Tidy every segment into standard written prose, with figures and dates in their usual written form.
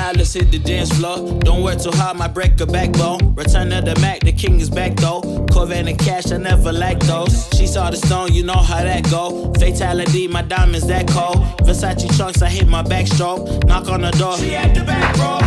Now let's hit the dance floor. Don't work too hard, my break a backbone. Return of the Mac, the king is back though. Corvette and cash, I never lack those. She saw the stone, you know how that go. Fatality, my diamonds that cold. Versace trunks, I hit my backstroke. Knock on the door, she at the back, bro.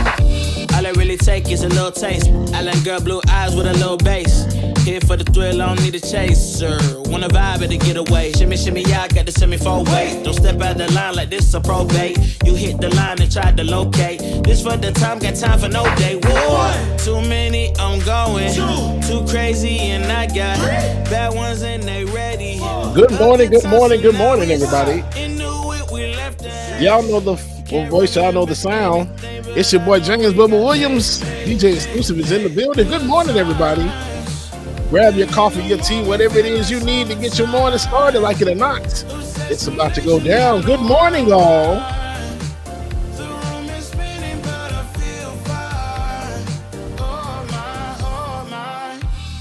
All I really take is a little taste. Island girl, blue eyes with a little bass. Here for the thrill, I don't need a chaser. Wanna vibe it to get away. Shimmy, shimmy, yeah, I got the semi-four weight. Don't step out the line like this a probate. You hit the line and try to locate. This for the time, got time for no day. One, too many, I'm going. Too crazy, and I got bad ones and they ready. Good morning, good morning, good morning, everybody. Y'all know the voice, y'all know the sound. It's your boy James Bubba Williams. DJ Exclusive is in the building. Good morning, everybody. Grab your coffee, your tea, whatever it is you need to get your morning started, like it or not. It's about to go down. Good morning, y'all.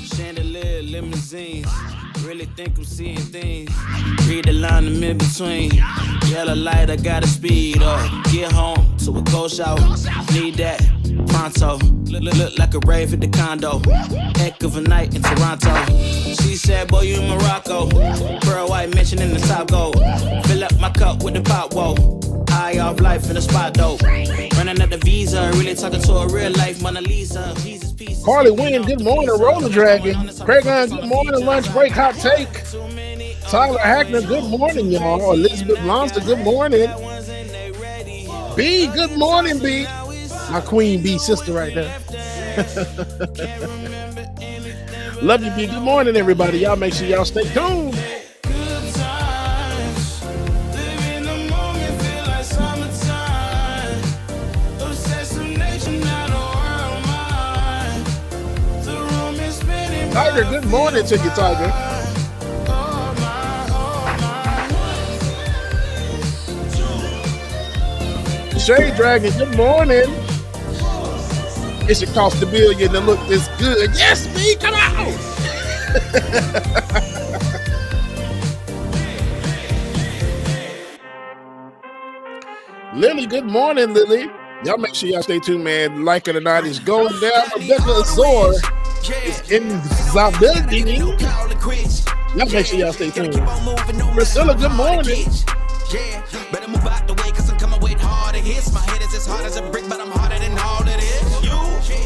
Chandelier, limousines. Really think I'm seeing things. Read the line in between. Yellow light, I gotta speed up. Get home to a cold shower. Need that pronto. Look like a rave at the condo. Heck of a night in Toronto. She said, boy, you in Morocco. Pearl white mention in the top gold. Fill up my cup with the pop, whoa. High off life in the spot, though. Running at the visa. Really talking to a real life Mona Lisa. Jesus, peace. Carly Wynn, good morning. Roller Dragon. Craig Gunn, good morning. Lunch break, hot take. Tyler Hackner, good morning, y'all. Elizabeth Lonster, good morning. B, good morning, B. My queen B sister right there. Love you, B. Good morning, everybody. Y'all make sure y'all stay tuned. Tiger, good morning to you, Tiger. Shade Dragon, good morning. It should cost $1 billion to look this good. Yes, me, come on. Lily, good morning, Lily. Y'all make sure y'all stay tuned, man. Like it or not, it's going down. Rebecca Azor is in the building. Y'all make sure y'all stay tuned. Priscilla, good morning. Yeah, better move out the way, cause I'm coming with harder hits. My head is as hard as a brick, but I'm harder than all it is. You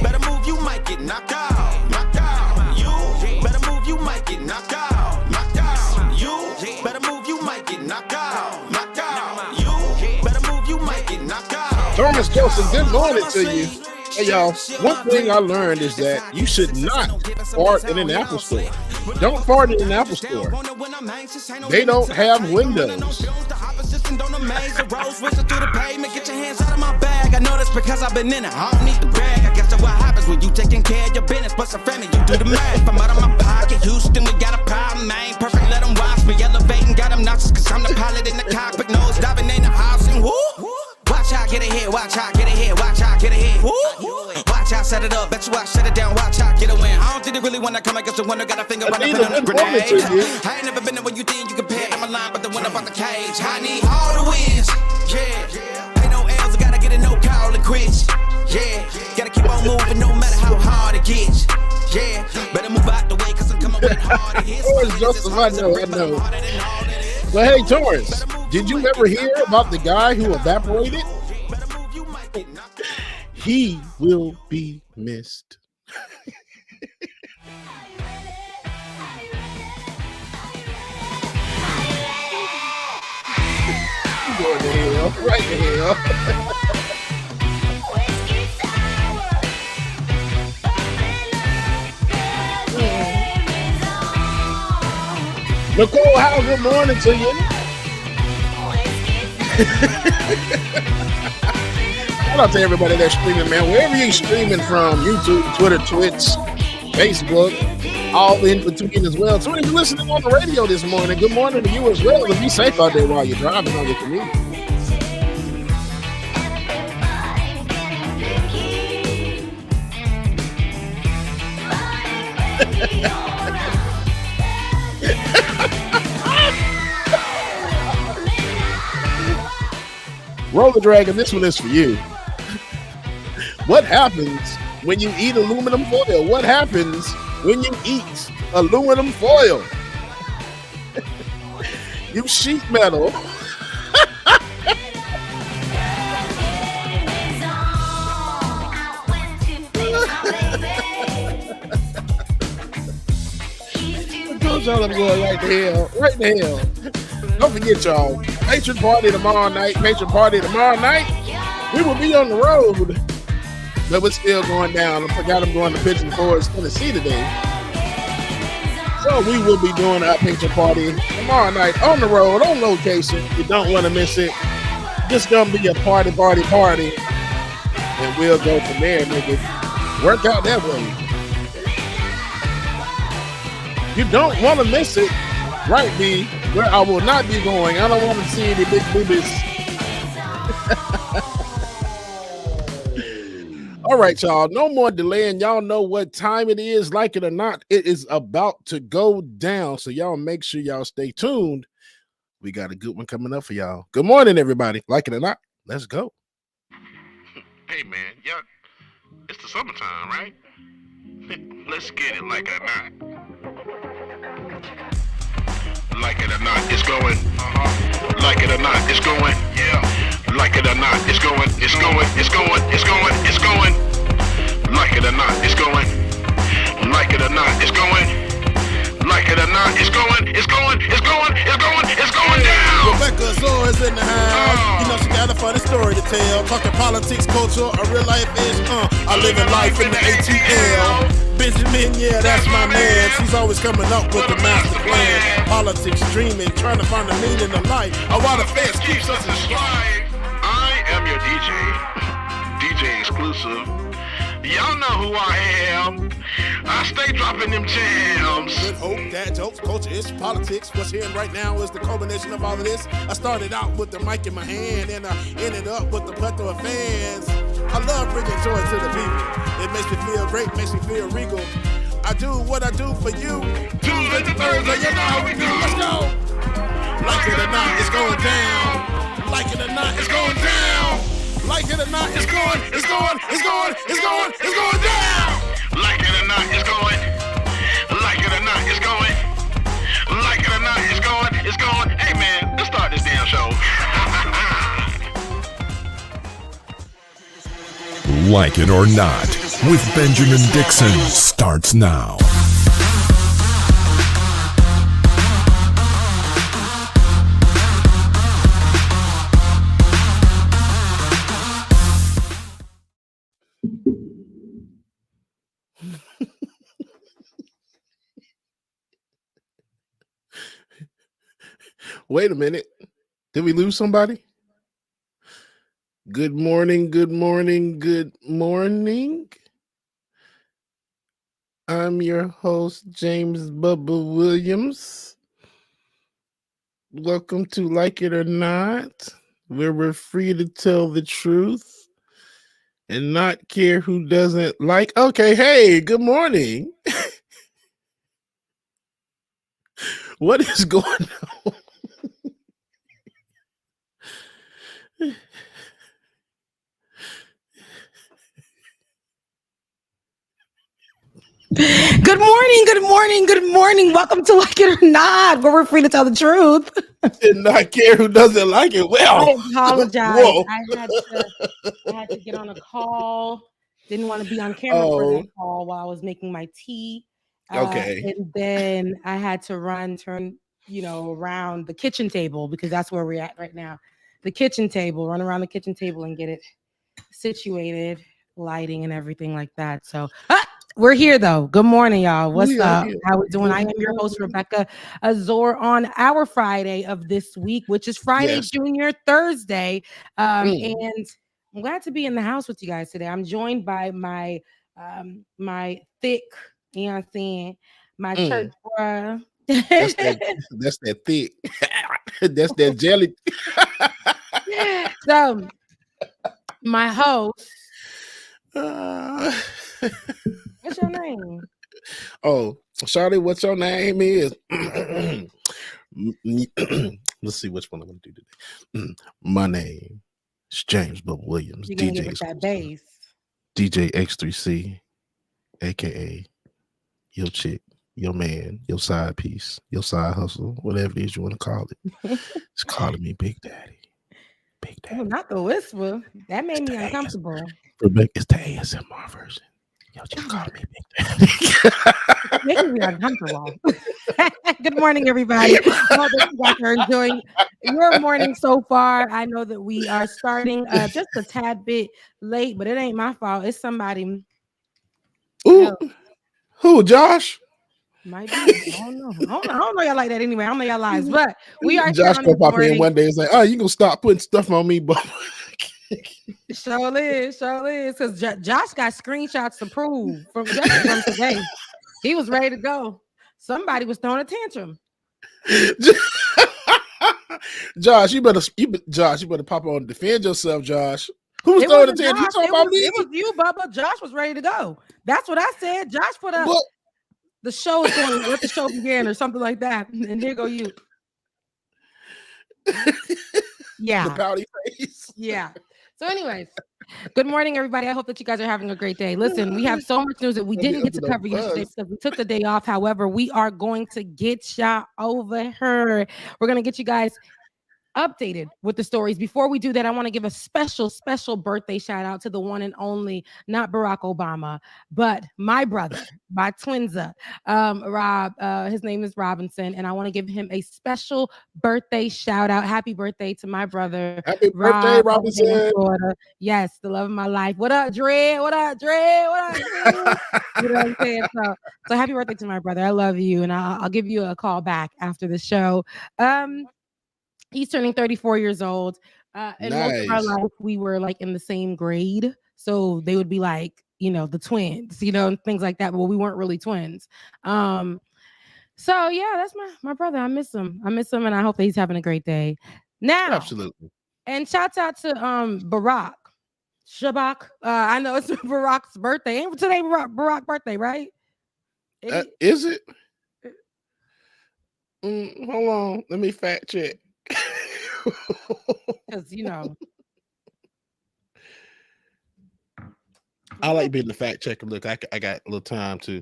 better move, you might get knocked out. Knocked out. You better move, you might get knocked out. Knocked out. You better move, you might get knocked out. Knocked out. You better move, you might get knocked out. Thomas Joseph, good morning to you. Hey, y'all, one thing I learned is that you should not fart in an Apple store. Don't fart in an Apple store. They don't have windows. Get your hands out of my bag. I know that's because I've been in it. I don't need to brag. I guess that's what happens when you taking care of your business. But some family, you do the math. If I'm out of my pocket, Houston, we got a problem. I ain't perfect, let them watch me. Elevating, got them nauseous, cause I'm the pilot in the cockpit. Nose diving in the house and whoo. Watch out, get ahead, watch out, get ahead, watch out, get ahead. Woo. Watch out, set it up, bet you I shut it down, watch out, get a win. I don't think they really wanna come against the winner, got a finger running up on the grenade. I ain't never been there when you think you compare to my line, but the one up on the cage. I need all the wins, yeah. Ain't no L's, I gotta get a no call and quits. Yeah, gotta keep on moving no matter how hard it gets. Yeah, better move out the way, cause I'm coming with harder hits. Joseph, I know. But hey, Torrance, did you ever hear about the guy who evaporated? He will be missed. Going to hell, right to hell. Nicole Howe, good morning to you. Shout out to everybody that's streaming, man. Wherever you're streaming from, YouTube, Twitter, Twitch, Facebook, all in between as well. So if you're listening on the radio this morning, good morning to you as well. And be safe out there while you're driving on your commute. Roller Dragon, this one is for you. What happens when you eat aluminum foil? What happens when you eat aluminum foil? You sheet metal. Y'all, I'm going right to hell. Right to hell. Don't forget, y'all. Patron party tomorrow night. Patron party tomorrow night. We will be on the road, but we're still going down. I forgot I'm going to Pigeon Forest, Tennessee today. So we will be doing our patron party tomorrow night on the road, on location. You don't want to miss it. Just gonna be a party, and we'll go from there, nigga. Work out that way. You don't want to miss it, right, B? Where I will not be going. I don't want to see any big boobies. All right, y'all. No more delaying. Y'all know what time it is. Like it or not, it is about to go down. So y'all make sure y'all stay tuned. We got a good one coming up for y'all. Good morning, everybody. Like it or not, let's go. Hey, man. Yeah, it's the summertime, right? Let's get it like it or not. Like it or not, it's going. Like it or not, it's going. Yeah. Like it or not, it's going. It's going. It's going. It's going. It's going. Like it or not, it's going. Like it or not, it's going. Like it or not, it's going. It's going. It's going. It's going. It's going down. Rebecca Zora's in the house. You know she got a funny story to tell. Talking politics, culture, a real life is. I live in life in the ATL. Benjamin, yeah, that's my man. She's always coming up with the master plan. Politics, dreaming, trying to find the meaning of life. While the feds keeps us in stride. I am your DJ exclusive. Y'all know who I am. I stay dropping them jams. Good hope, dad jokes, culture is politics. What's here right now is the culmination of all of this. I started out with the mic in my hand, and I ended up with the plethora of fans. I love bringing joy to the people. It makes me feel great, makes me feel regal. I do what I do for you. Tuesday to Thursday, you know how we do. Let's go. Like it or not, it's going down. Like it or not, it's going down. Like it or not, it's going, it's going, it's going, it's going, it's going down. Like it or not, it's going. Like it or not, it's going. Like it or not, it's going. It's going. Hey man, let's start this damn show. Like It or Not with Benjamin Dixon starts now. Wait a minute. Did we lose somebody? Good morning, good morning, good morning. I'm your host, James Bubba Williams. Welcome to Like It or Not, where we're free to tell the truth and not care who doesn't like. Okay, hey, good morning. What is going on? Good morning, good morning, good morning. Welcome to Like It or Not, where we're free to tell the truth. And not care who doesn't like it. Well, I apologize. Whoa. I had to get on a call. Didn't want to be on camera for that call while I was making my tea. Okay. And then I had to turn, around the kitchen table because that's where we're at right now. The kitchen table, run around the kitchen table and get it situated, lighting and everything like that. So we're here though. Good morning, y'all. What's up? How we doing? I am your host, Rebecca Azor, on our Friday of this week, which is Friday Junior Thursday. And I'm glad to be in the house with you guys today. I'm joined by my thick, you know what I'm saying, my church bruh. That's that thick. That's that jelly. So my host. What's your name? Oh, Charlie, what's your name is? Let's see which one I'm going to do today. My name is James Bubba Williams. You're going to give us that bass. DJ X3C, aka your chick, your man, your side piece, your side hustle, whatever it is you want to call it. It's calling me Big Daddy. Big Oh, Daddy. not the whisper. That made me uncomfortable. It's the ASMR version. Yo, just call me Big Daddy. Making me uncomfortable. Good morning, everybody. I hope that you guys are enjoying your morning so far. I know that we are starting just a tad bit late, but it ain't my fault. It's somebody. Ooh, who? Josh? Might be. I don't know. I don't know y'all like that anyway. I don't know y'all lives, but we are. Josh gonna pop in one day and say, "Oh, you gonna stop putting stuff on me?" But Sure is, because Josh got screenshots to prove from today. He was ready to go. Somebody was throwing a tantrum. Josh, you better pop on and defend yourself, Josh. Who was throwing a tantrum? You talking about me? It was you, Bubba. Josh was ready to go. That's what I said. Josh put up the show is going. Let the show begin or something like that. And here go you. Yeah. The pouty face. Yeah. So anyways, good morning, everybody. I hope that you guys are having a great day. Listen, we have so much news that we didn't get to cover yesterday because we took the day off. However, we are going to get y'all over here. We're going to get you guys updated with the stories. Before we do that, I want to give a special birthday shout out to the one and only, not Barack Obama, but my brother, my twinza, Rob. His name is Robinson, and I want to give him a special birthday shout out. Happy birthday to my brother. Happy birthday, Robinson. Yes, the love of my life. What up, Dre? What up, Dre? What up, Dre? You know what I'm saying? So happy birthday to my brother. I love you, and I'll give you a call back after the show. He's turning 34 years old. And most of our life, we were like in the same grade. So they would be like, the twins, and things like that. But we weren't really twins. So yeah, that's my brother. I miss him. And I hope that he's having a great day. Now, absolutely. And shouts out to Barack. Shabak. I know it's Barack's birthday. Ain't today Barack's birthday, right? Is it? Hold on. Let me fact check. Because I like being the fact checker. Look, I got a little time to.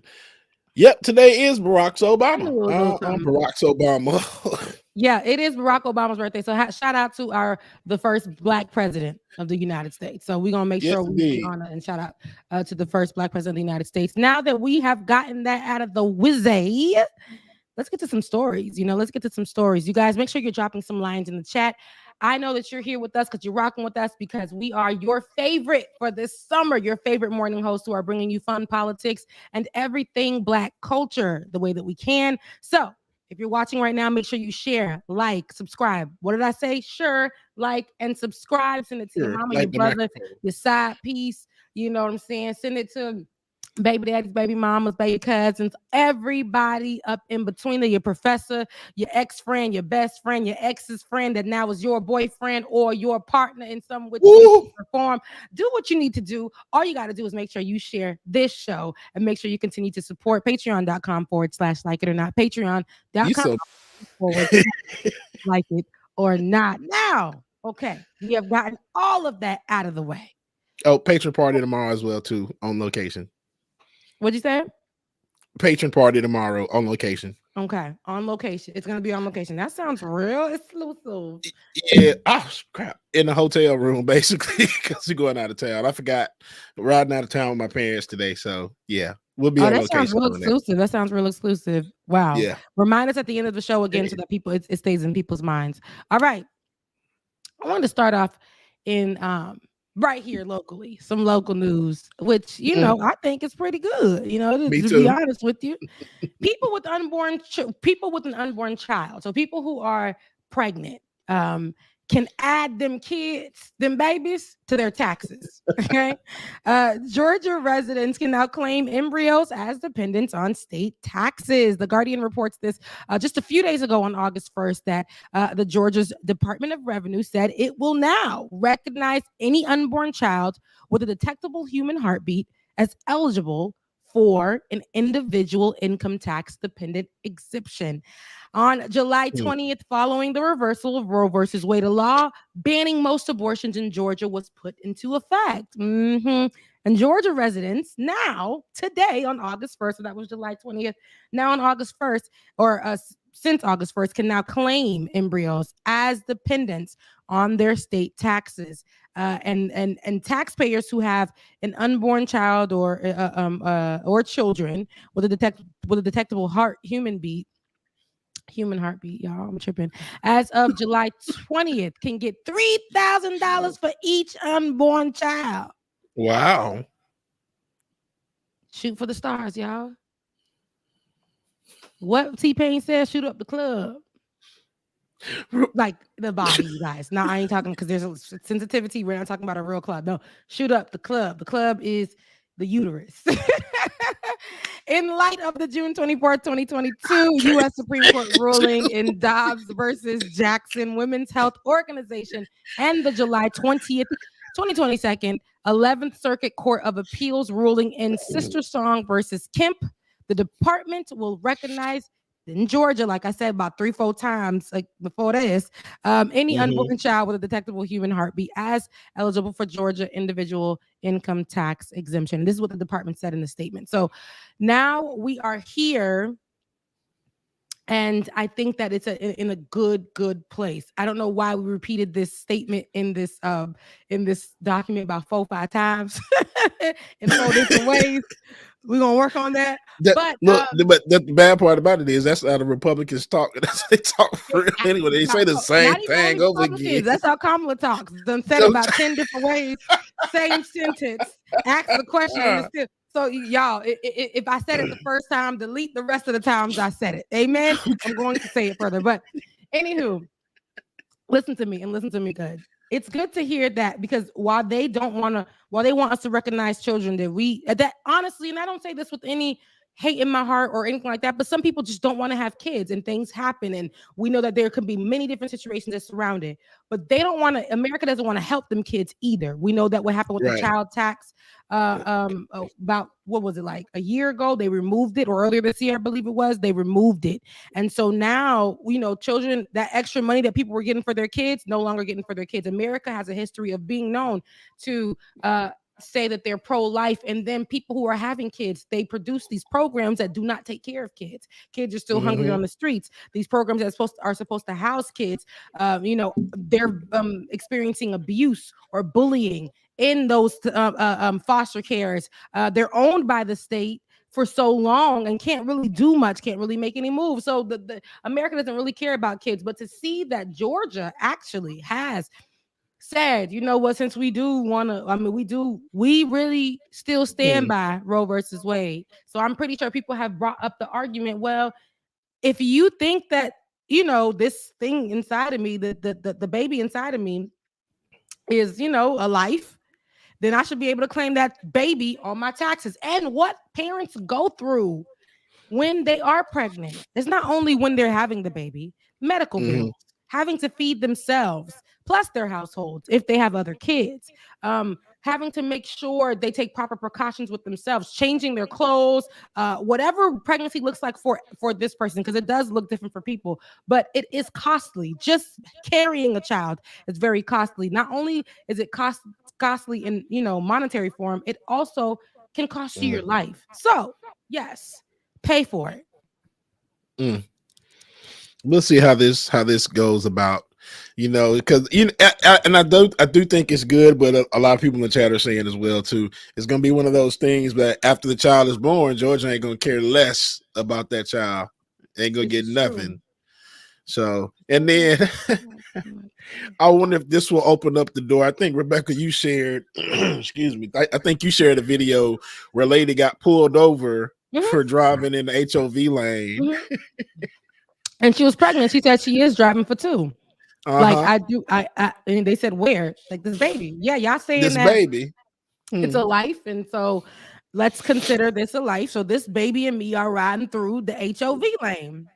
Yep, today is Barack Obama. Barack Obama. Yeah, it is Barack Obama's birthday. So shout out to the first Black president of the United States. So we're gonna make sure we honor and shout out to the first Black president of the United States. Now that we have gotten that out of the way, let's get to some stories. Let's get to some stories. You guys, make sure you're dropping some lines in the chat. I know that you're here with us because you're rocking with us because we are your favorite for this summer, your favorite morning hosts who are bringing you fun politics and everything Black culture the way that we can. So if you're watching right now, make sure you share, like, subscribe. What did I say? Sure, like, and subscribe. Send it to your mama, your brother, your side piece. You know what I'm saying? Send it to baby daddies, baby mamas, baby cousins, everybody up in between your professor, your ex-friend, your best friend, your ex's friend that now is your boyfriend or your partner in some way form. Do what you need to do. All you got to do is make sure you share this show and make sure you continue to support patreon.com/like it or not. Patreon.com like it or not. Now, okay, we have gotten all of that out of the way. Oh, patron party tomorrow as well, too, on location. What'd you say? Patron party tomorrow on location. Okay, on location. It's gonna be on location. That sounds real exclusive. Yeah. Oh crap! In the hotel room, basically, because we're going out of town. I forgot riding out of town with my parents today. So yeah, we'll be on location. Sounds real exclusive. That sounds real exclusive. Wow. Yeah. Remind us at the end of the show again so that people it stays in people's minds. All right. I wanted to start off in right here locally, some local news, which I think is pretty good. To be honest with you, people with an unborn child, so people who are pregnant, can add them babies to their taxes. Okay, Georgia residents can now claim embryos as dependents on state taxes. The Guardian reports this just a few days ago on August 1st that the Georgia's Department of Revenue said it will now recognize any unborn child with a detectable human heartbeat as eligible for an individual income tax dependent exemption. On July 20th, following the reversal of Roe versus Wade, a law banning most abortions in Georgia was put into effect. And Georgia residents now, today on August 1st, so that was July 20th, now on August 1st, or since August 1st, can now claim embryos as dependents on their state taxes. And taxpayers who have an unborn child or children with a detectable human heartbeat, y'all, I'm tripping, as of July 20th, can get $3,000 for each unborn child. Wow. Shoot for the stars, y'all. What T-Pain says, shoot up the club. Like the body, you guys. Now, I ain't talking because there's a sensitivity. We're not talking about a real club. No, shoot up the club. The club is the uterus. In light of the June 24th, 2022 U.S. Supreme Court ruling in Dobbs versus Jackson Women's Health Organization and the July 20th, 2022 11th Circuit Court of Appeals ruling in Sister Song versus Kemp, the department will recognize in Georgia, like I said, about 3-4 times like before this, any unborn child with a detectable human heartbeat as eligible for Georgia individual income tax exemption. This is what the department said in the statement. So now we are here, and I think that it's in a good place. I don't know why we repeated this statement in this document about 4-5 times in 4 different ways. We're gonna work on that. But the bad part about it is that's how the Republicans talk. That's how they talk for real. Anyway, they say the same thing over again. That's how Kamala talks. Done said about 10 different ways, same sentence, ask the question. And still, so y'all, if I said it the first time, delete the rest of the times I said it. Amen. I'm going to say it further. But anywho, listen to me and listen to me good. It's good to hear that, because while they want us to recognize children that honestly, and I don't say this with any hate in my heart or anything like that, but some people just don't want to have kids and things happen. And we know that there could be many different situations that surround it, but America doesn't want to help them kids either. We know that what happened with the child tax about, what was it, like a year ago, they removed it, or earlier this year, I believe it was, they removed it. And so now, children, that extra money that people were getting for their kids, no longer getting for their kids. America has a history of being known to, say that they're pro-life, and then people who are having kids, they produce these programs that do not take care of kids. Kids are still hungry on the streets. These programs that are supposed to house kids, they're experiencing abuse or bullying in those foster cares. They're owned by the state for so long and can't really do much, can't really make any moves. So the America doesn't really care about kids. But to see that Georgia actually has said, you know what, since we do want to, we really still stand by Roe versus Wade. So I'm pretty sure people have brought up the argument, well, if you think that, this thing inside of me, the baby inside of me is, a life, then I should be able to claim that baby on my taxes. And what parents go through when they are pregnant, it's not only when they're having the baby, medical bills, having to feed themselves, plus their households, if they have other kids, having to make sure they take proper precautions with themselves, changing their clothes, whatever pregnancy looks like for this person, because it does look different for people, but it is costly. Just carrying a child is very costly. Not only is it costly in, monetary form, it also can cost you your life. So yes, pay for it. We'll see how this goes about, because and I do think it's good, but a lot of people in the chat are saying as well too, it's gonna be one of those things that after the child is born, Georgia ain't gonna care less about that child, ain't gonna get nothing. So, and then I wonder if this will open up the door. I think Rebecca, you shared, excuse me, I think you shared a video where a lady got pulled over for driving in the HOV lane. And she was pregnant. She said she is driving for 2. Like I and they said, where? Like this baby. Yeah, y'all saying this that baby. It's a life. And so let's consider this a life. So this baby and me are riding through the HOV lane.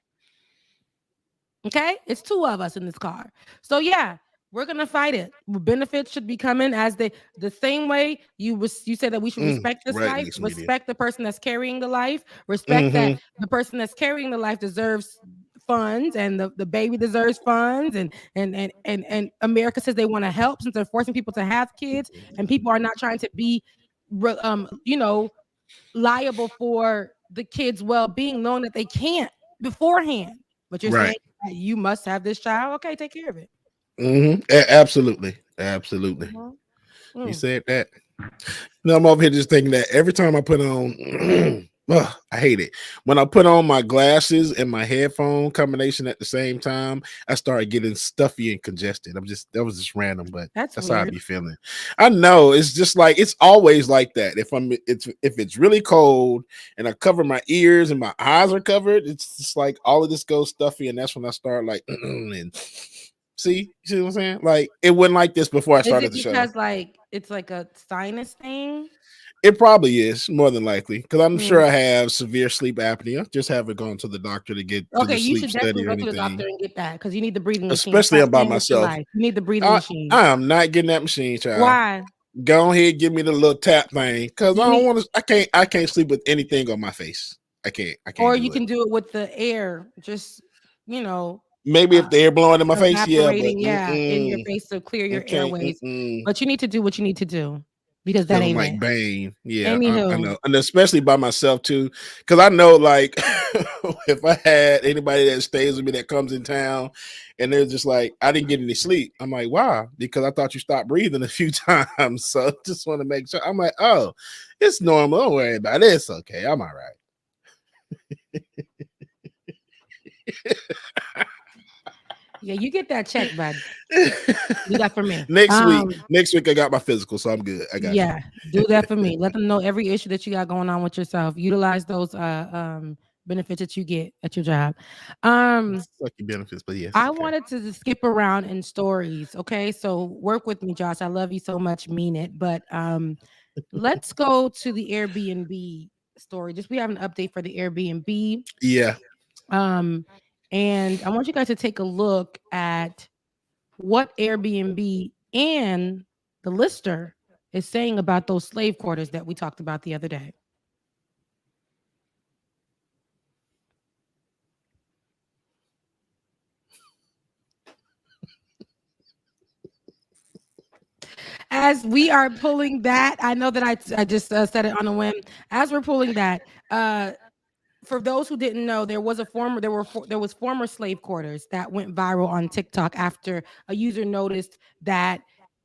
Okay, it's 2 of us in this car. So yeah, We're gonna fight it. Benefits should be coming as the same way you said that we should respect this right, life, mixed media. respect the person that's carrying the life, respect that Mm-hmm. the person that's carrying the life deserves funds and the baby deserves funds and America says they want to help since they're forcing people to have kids and people are not trying to be you know, liable for the kids' well-being knowing that they can't beforehand. But you're saying Right. that you must have this child. Okay, take care of it. Mm-hmm. Absolutely. Absolutely. Mhm. You Mm. said that. No, I'm over here just thinking that every time I put on, I hate it. When I put on my glasses and my headphone combination at the same time, I started getting stuffy and congested. That was just random, but that's how I Weird. be feeling. I know it's just like it's always like that. If it's really cold and I cover my ears and my eyes are covered, it's just like all of this goes stuffy, and that's when I start like and see what I'm saying? Like it wasn't like this before I Is started it the show. because like it's like a sinus thing? It probably is more than likely because I'm Mm. sure I have severe sleep apnea. Just haven't gone to the doctor to get to Okay, the you sleep should definitely study or go to the anything. doctor and get that because you need the breathing machine. Especially Stop about playing with your myself. life. You need the breathing I, machine. I am not getting that machine, child. Why? Go ahead, give me the little tap thing because I don't want to. I can't sleep with anything on my face. I can't. Or you can do it with the air. Just Maybe if the air blowing in my face, yeah, but evaporating, in your face to clear your airways. But you need to do what you need to do because that I'm ain't like it. Bane. Yeah, I Anywho. know. And especially by myself too. Because I know like if I had anybody that stays with me that comes in town and they're just like, I didn't get any sleep. I'm like, why? Because I thought you stopped breathing a few times. So just want to make sure. I'm like, oh, it's normal. Don't worry about it. It's okay. I'm all right. Yeah, you get that check, bud. Do that for me. Next week I got my physical, so I'm good. I got you. Do that for me. Let them know every issue that you got going on with yourself. Utilize those benefits that you get at your job. Sucky benefits, but yes. I wanted to skip around in stories. Okay, so work with me, Josh. I love you so much, mean it. But let's go to the Airbnb story. We have an update for the Airbnb. Yeah. And I want you guys to take a look at what Airbnb and the lister is saying about those slave quarters that we talked about the other day. As we are pulling that, I know that I just said it on a whim. As we're pulling that, for those who didn't know, there was former slave quarters that went viral on TikTok after a user noticed that,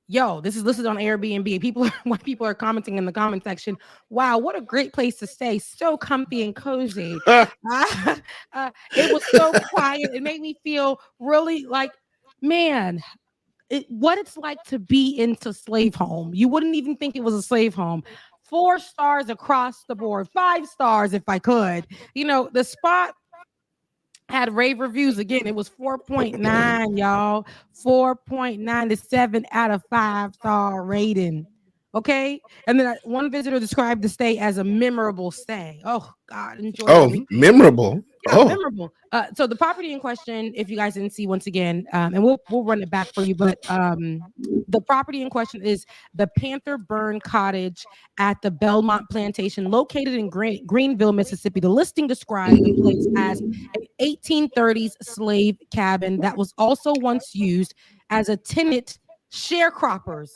this is listed on Airbnb. When people are commenting in the comment section, wow, what a great place to stay. So comfy and cozy. It was so quiet. It made me feel really like, man, what it's like to be into slave home. You wouldn't even think it was a slave home. 4 stars across the board, 5 stars if I could. The spot had rave reviews. Again, it was 4.9, y'all. 4.9 to 7 out of 5-star rating. Okay. And then one visitor described the stay as a memorable stay. Oh, God. Enjoy. Oh, memorable. Yeah, memorable. So the property in question, if you guys didn't see once again, and we'll run it back for you, but the property in question is the Panther Burn Cottage at the Belmont Plantation, located in Greenville, Mississippi. The listing described the place as an 1830s slave cabin that was also once used as a tenant sharecroppers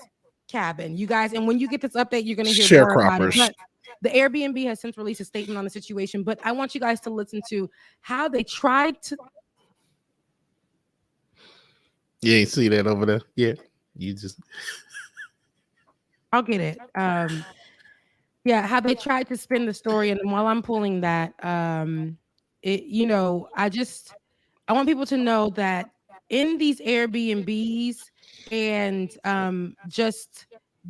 cabin. You guys, and when you get this update, you're going to hear more about it. But the Airbnb has since released a statement on the situation, but I want you guys to listen to how they tried to. You ain't see that over there? Yeah, you just. I'll get it. How they tried to spin the story, and while I'm pulling that, I want people to know that in these Airbnbs and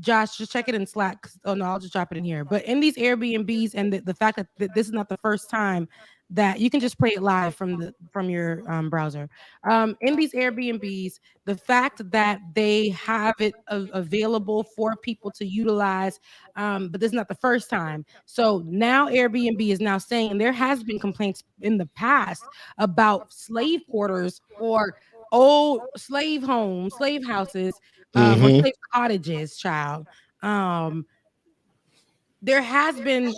Josh, just check it in Slack. Oh no, I'll just drop it in here. But in these Airbnbs and the fact that this is not the first time that you can just play it live from your browser. In these Airbnbs, the fact that they have it available for people to utilize, but this is not the first time. So now Airbnb is now saying, and there has been complaints in the past about slave quarters or old slave homes, slave houses, or slave cottages, child. There has been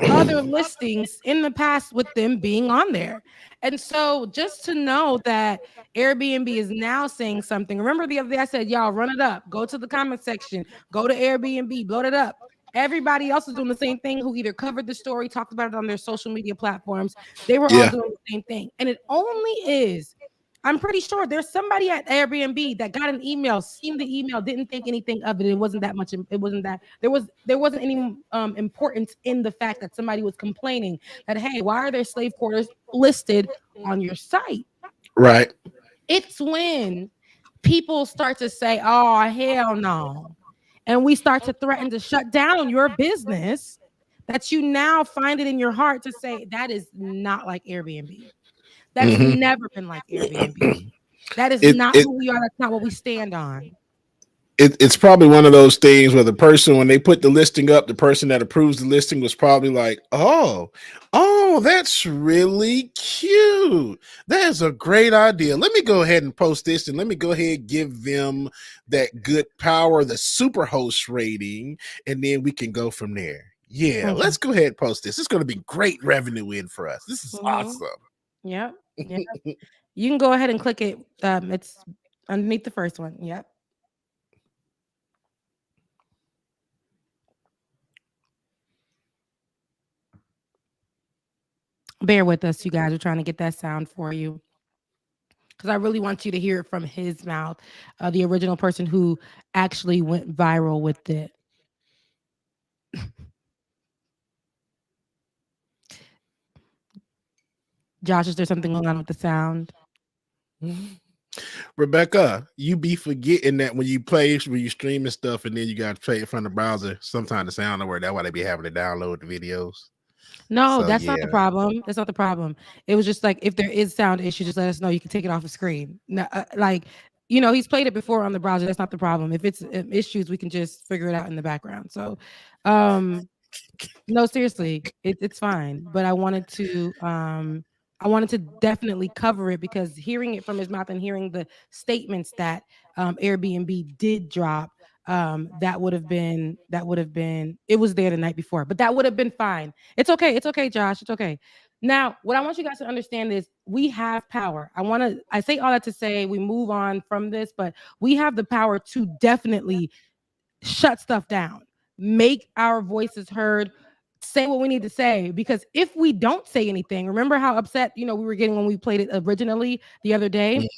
other listings in the past with them being on there. And so just to know that Airbnb is now saying something. Remember the other day I said, y'all run it up, go to the comment section, go to Airbnb, blow it up. Everybody else is doing the same thing who either covered the story, talked about it on their social media platforms. They were all doing the same thing. And it only is, I'm pretty sure there's somebody at Airbnb that got an email, seen the email, didn't think anything of it. It wasn't that much. It wasn't that there wasn't any importance in the fact that somebody was complaining that, hey, why are there slave quarters listed on your site? Right. It's when people start to say, oh, hell no. And we start to threaten to shut down your business that you now find it in your heart to say that is not like Airbnb. That's never been like Airbnb. That is not who we are. That's not what we stand on. It's probably one of those things where the person, when they put the listing up, the person that approves the listing was probably like, oh, that's really cute. That's a great idea. Let me go ahead and post this, and let me go ahead and give them that good power, the super host rating, and then we can go from there. Yeah, let's go ahead and post this. It's going to be great revenue in for us. This is awesome. Yep. You can go ahead and click it. It's underneath the first one. Yep. Bear with us, you guys. We're trying to get that sound for you because I really want you to hear it from his mouth, the original person who actually went viral with it. Josh, is there something going on with the sound? Rebecca, you be forgetting that when you stream and stuff, and then you got to play it from the browser. Sometimes the sound don't work. That's why they be having to download the videos. No, that's not the problem. That's not the problem. It was just like, if there is sound issue, just let us know. You can take it off the screen. No, he's played it before on the browser. That's not the problem. If it's issues, we can just figure it out in the background. So, no, seriously, it's fine. But I wanted to definitely cover it because hearing it from his mouth and hearing the statements that Airbnb did drop, that would have been it was there the night before, but that would have been fine. It's okay, Josh. It's okay. Now, what I want you guys to understand is we have power. I say all that to say we move on from this, but we have the power to definitely shut stuff down, make our voices heard, say what we need to say, because if we don't say anything, remember how upset we were getting when we played it originally the other day.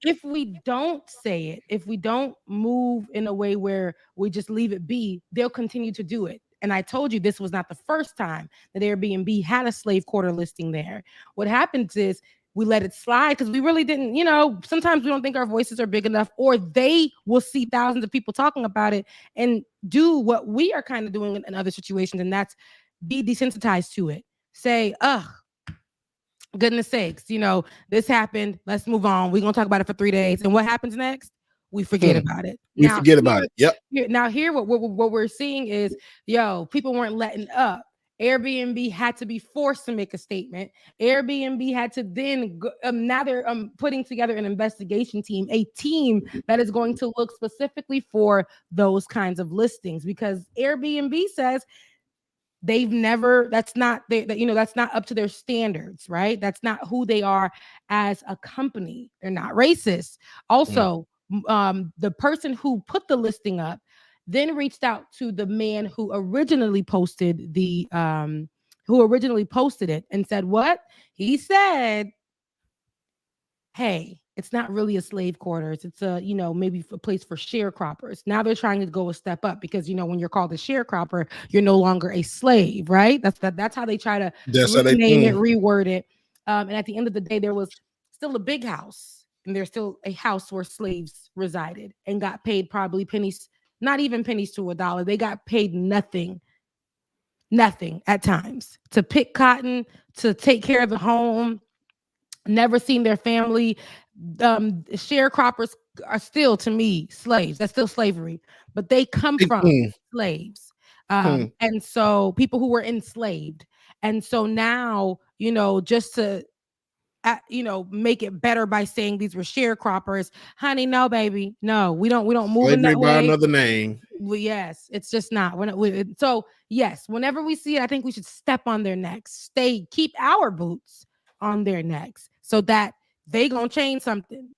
If we don't say it, if we don't move in a way where we just leave it be, they'll continue to do it. And I told you this was not the first time that Airbnb had a slave quarter listing there. What happens is we let it slide because we really didn't, sometimes we don't think our voices are big enough, or they will see thousands of people talking about it and do what we are kind of doing in other situations, and that's be desensitized to it. Say, goodness sakes, this happened. Let's move on. We're going to talk about it for 3 days. And what happens next? We forget about it. Forget about it. Yep. Now here, what we're seeing is, people weren't letting up. Airbnb had to be forced to make a statement. Airbnb had to then now they're putting together an investigation team, a team that is going to look specifically for those kinds of listings, because Airbnb says that's not up to their standards, right? That's not who they are as a company. They're not racist. Also, the person who put the listing up then reached out to the man who originally posted it and said, what? He said, hey, it's not really a slave quarters. It's a, maybe a place for sharecroppers. Now they're trying to go a step up because, when you're called a sharecropper, you're no longer a slave, right? That's how they try to rename it, reword it. And at the end of the day, there was still a big house, and there's still a house where slaves resided and got paid probably pennies, not even pennies to $1. They got paid nothing at times to pick cotton, to take care of the home. Never seen their family. Sharecroppers are still, to me, slaves. That's still slavery, but they come from slaves. And so people who were enslaved. And so now, just to make it better by saying these were sharecroppers. Honey, no, baby, no, we don't move in Slavery that by way. another name. Well, yes, it's just not. So yes, whenever we see it, I think we should step on their necks, keep our boots on their necks, so that they gonna change something.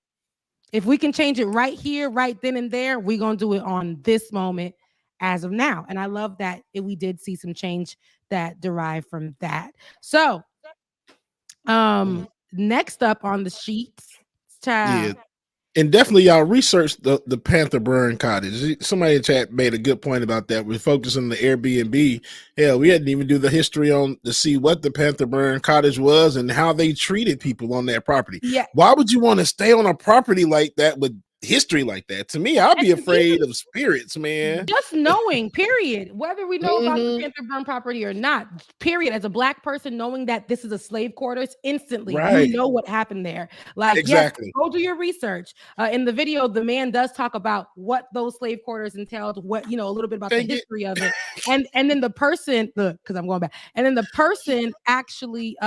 If we can change it right here, right then and there, we gonna do it on this moment as of now. And I love that we did see some change that derived from that. So, next up on the sheets, child. Yeah. And definitely y'all research the Panther Burn Cottage. Somebody in chat made a good point about that. We're focusing on the Airbnb. Hell, we hadn't even do the history on to see what the Panther Burn Cottage was and how they treated people on that property. Yeah. Why would you want to stay on a property like that with history like that? To me, I'd be afraid of spirits, man. Just knowing, period, whether we know about the Panther Burn property or not, period, as a Black person, knowing that this is a slave quarters, instantly, you know what happened there. Like, exactly. Yes, go do your research. In the video, the man does talk about what those slave quarters entailed, what, a little bit about the history of it. And then the person, because I'm going back, and then the person actually,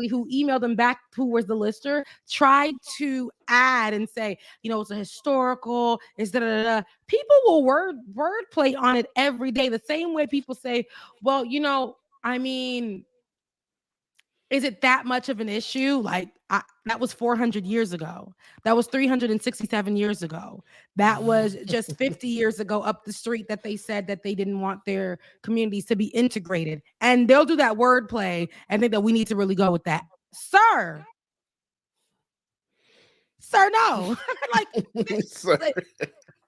who emailed them back, who was the lister, tried to add and say, it's a historical, it's da-da-da-da. People will wordplay on it every day. The same way people say, well, is it that much of an issue? Like, that was 400 years ago. That was 367 years ago. That was just 50 years ago up the street that they said that they didn't want their communities to be integrated. And they'll do that wordplay and think that we need to really go with that. Sir, no.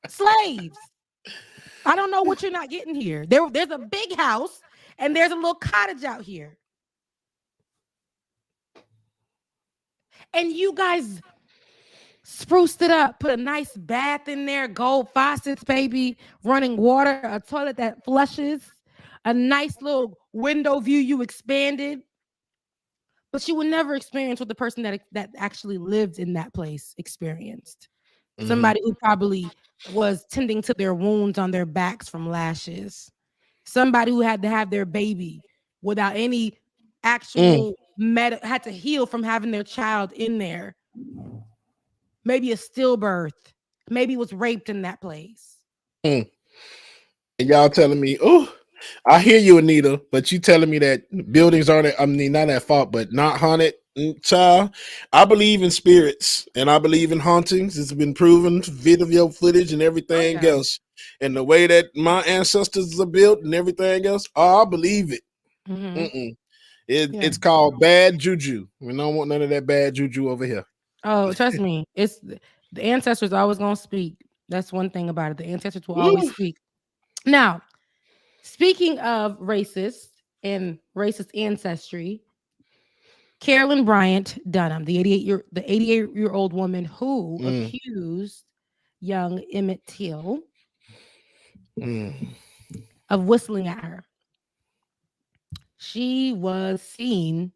Slaves. I don't know what you're not getting here. There's a big house and there's a little cottage out here. And you guys spruced it up, put a nice bath in there, gold faucets, baby, running water, a toilet that flushes, a nice little window view you expanded. But you would never experience what the person that actually lived in that place experienced. Somebody who probably was tending to their wounds on their backs from lashes. Somebody who had to have their baby without any actual had to heal from having their child in there. Maybe a stillbirth. Maybe was raped in that place. And y'all telling me, oh, I hear you, Anita, but you telling me that buildings aren't, not at fault, but not haunted. Child, I believe in spirits and I believe in hauntings. It's been proven, video footage and everything else. And the way that my ancestors are built and everything else, I believe it. It's called bad juju. We don't want none of that bad juju over here. Oh, trust me. It's the ancestors always gonna speak. That's one thing about it. The ancestors will always speak. Now, speaking of racist and racist ancestry, Carolyn Bryant Dunham, the 88-year-old woman who accused young Emmett Till of whistling at her. She was seen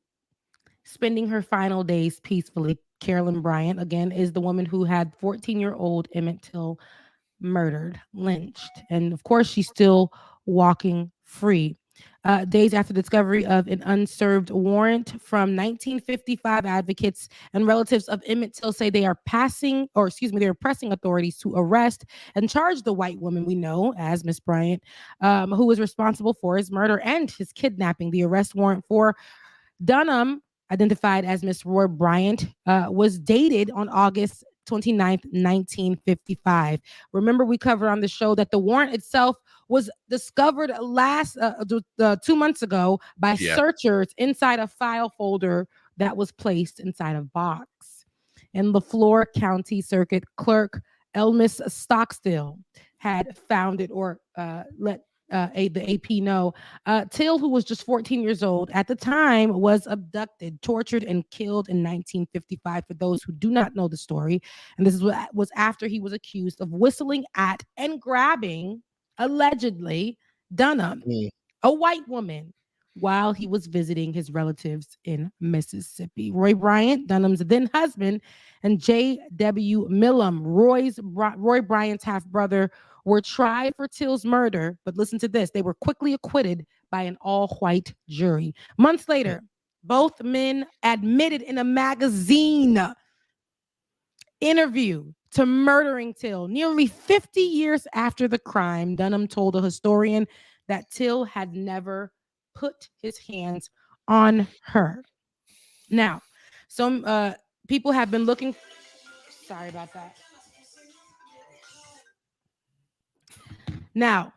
spending her final days peacefully. Carolyn Bryant, again, is the woman who had 14-year-old Emmett Till murdered, lynched. And of course, she's still walking free. Days after the discovery of an unserved warrant from 1955, advocates and relatives of Emmett Till say they are pressing authorities to arrest and charge the white woman we know as Miss Bryant, who was responsible for his murder and his kidnapping. The arrest warrant for Dunham, identified as Miss Roy Bryant, was dated on August 29th, 1955. Remember, we covered on the show that the warrant itself was discovered 2 months ago by searchers inside a file folder that was placed inside a box. And LaFleur County Circuit Clerk Elmis Stockstill had found it, or let the AP know. Till, who was just 14 years old at the time, was abducted, tortured, and killed in 1955. For those who do not know the story, and this is what was after he was accused of whistling at and grabbing, allegedly, Dunham, a white woman, while he was visiting his relatives in Mississippi. Roy Bryant, Dunham's then husband, and J.W. Millam, Roy Bryant's half-brother, were tried for Till's murder, but listen to this, they were quickly acquitted by an all-white jury. Months later, Both men admitted in a magazine interview to murdering Till. Nearly 50 years after the crime, Dunham told a historian that Till had never put his hands on her. Now, some people have been looking. Sorry about that. Now,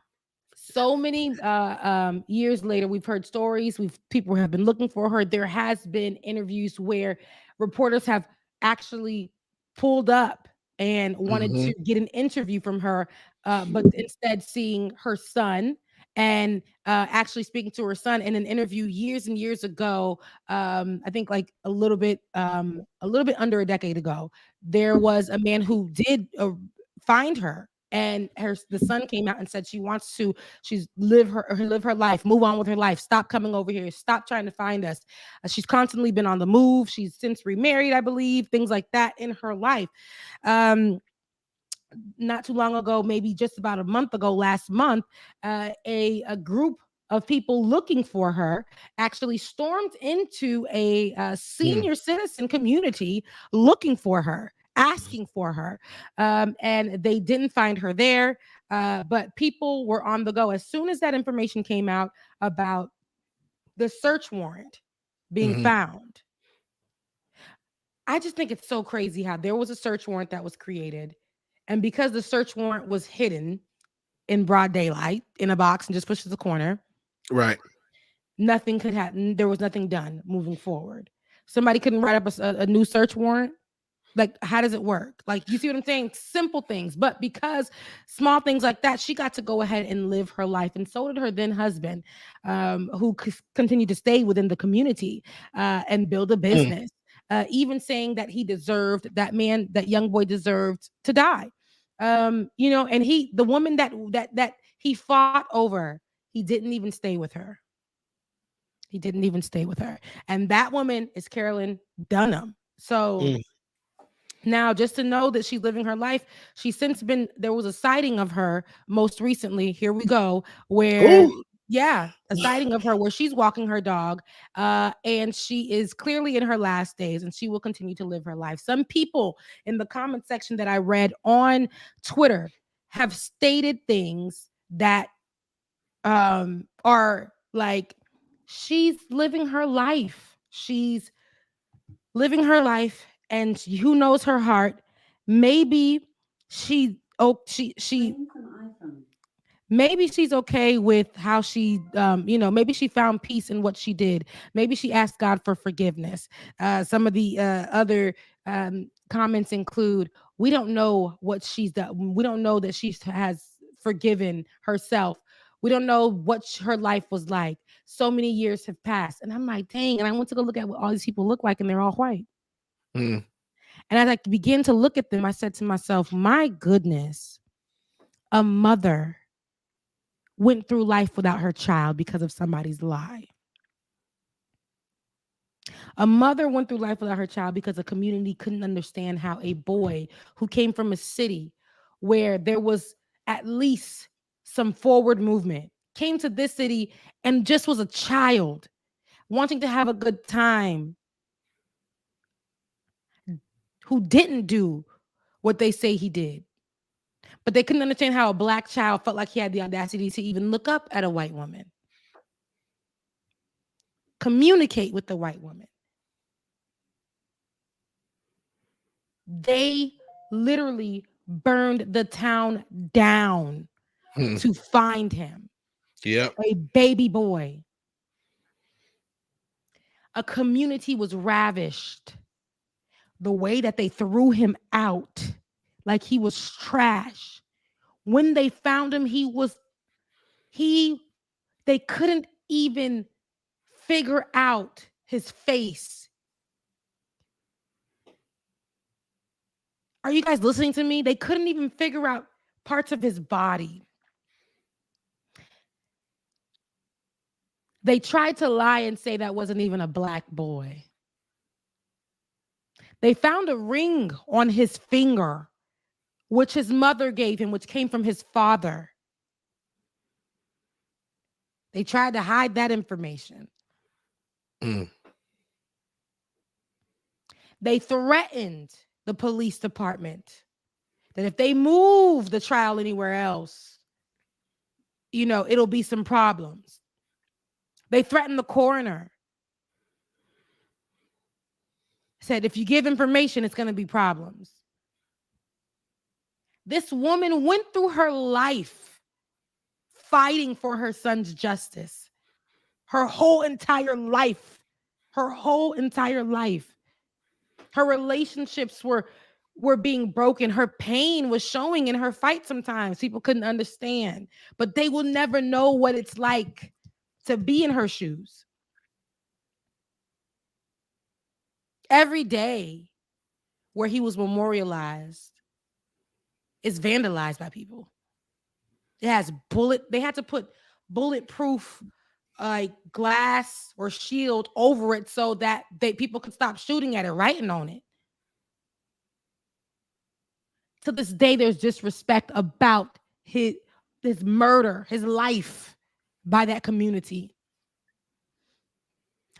so many years later, we've heard stories. People have been looking for her. There has been interviews where reporters have actually pulled up and wanted to get an interview from her, but instead seeing her son and actually speaking to her son in an interview years and years ago. I think like a little bit under a decade ago, there was a man who did find her. And the son came out and said she's live her life, move on with her life, stop coming over here, stop trying to find us. She's constantly been on the move. She's since remarried, I believe, things like that in her life. Not too long ago, maybe just about a month ago, last month, a group of people looking for her actually stormed into a senior citizen community looking for her, asking for her, and they didn't find her there, but people were on the go as soon as that information came out about the search warrant being found. I just think it's so crazy how there was a search warrant that was created, and because the search warrant was hidden in broad daylight in a box and just pushed to the corner, right, nothing could happen. There was nothing done moving forward. Somebody couldn't write up a new search warrant. Like, how does it work? Like, you see what I'm saying? Simple things. But because small things like that, she got to go ahead and live her life. And so did her then husband, who continued to stay within the community and build a business. Even saying that that young boy deserved to die. And the woman that he fought over, he didn't even stay with her. He didn't even stay with her. And that woman is Carolyn Dunham. So now, just to know that she's living her life, there was a sighting of her most recently. Here we go, where, a sighting of her where she's walking her dog, and she is clearly in her last days, and she will continue to live her life. Some people in the comment section that I read on Twitter have stated things that are like, she's living her life. She's living her life. And who knows her heart? Maybe maybe she's okay with how she, maybe she found peace in what she did. Maybe she asked God for forgiveness. Some of the other comments include, we don't know what she's done. We don't know that she has forgiven herself. We don't know what her life was like. So many years have passed. And I'm like, dang. And I went to go look at what all these people look like, and they're all white. And as I began to look at them, I said to myself, my goodness, a mother went through life without her child because of somebody's lie. A mother went through life without her child because a community couldn't understand how a boy who came from a city where there was at least some forward movement came to this city and just was a child wanting to have a good time, who didn't do what they say he did. But they couldn't understand how a black child felt like he had the audacity to even look up at a white woman, communicate with the white woman. They literally burned the town down to find him. Yep. A baby boy. A community was ravished. The way that they threw him out like he was trash. When they found him, they couldn't even figure out his face. Are you guys listening to me? They couldn't even figure out parts of his body. They tried to lie and say that wasn't even a black boy. They found a ring on his finger, which his mother gave him, which came from his father. They tried to hide that information. They threatened the police department that if they move the trial anywhere else, it'll be some problems. They threatened the coroner. Said, if you give information, it's going to be problems. This woman went through her life fighting for her son's justice. Her whole entire life. Her relationships were being broken. Her pain was showing in her fight sometimes. People couldn't understand. But they will never know what it's like to be in her shoes. Every day where he was memorialized is vandalized by people. It has they had to put bulletproof glass or shield over it so that people could stop shooting at it, writing on it. To this day, there's disrespect about his murder, his life by that community.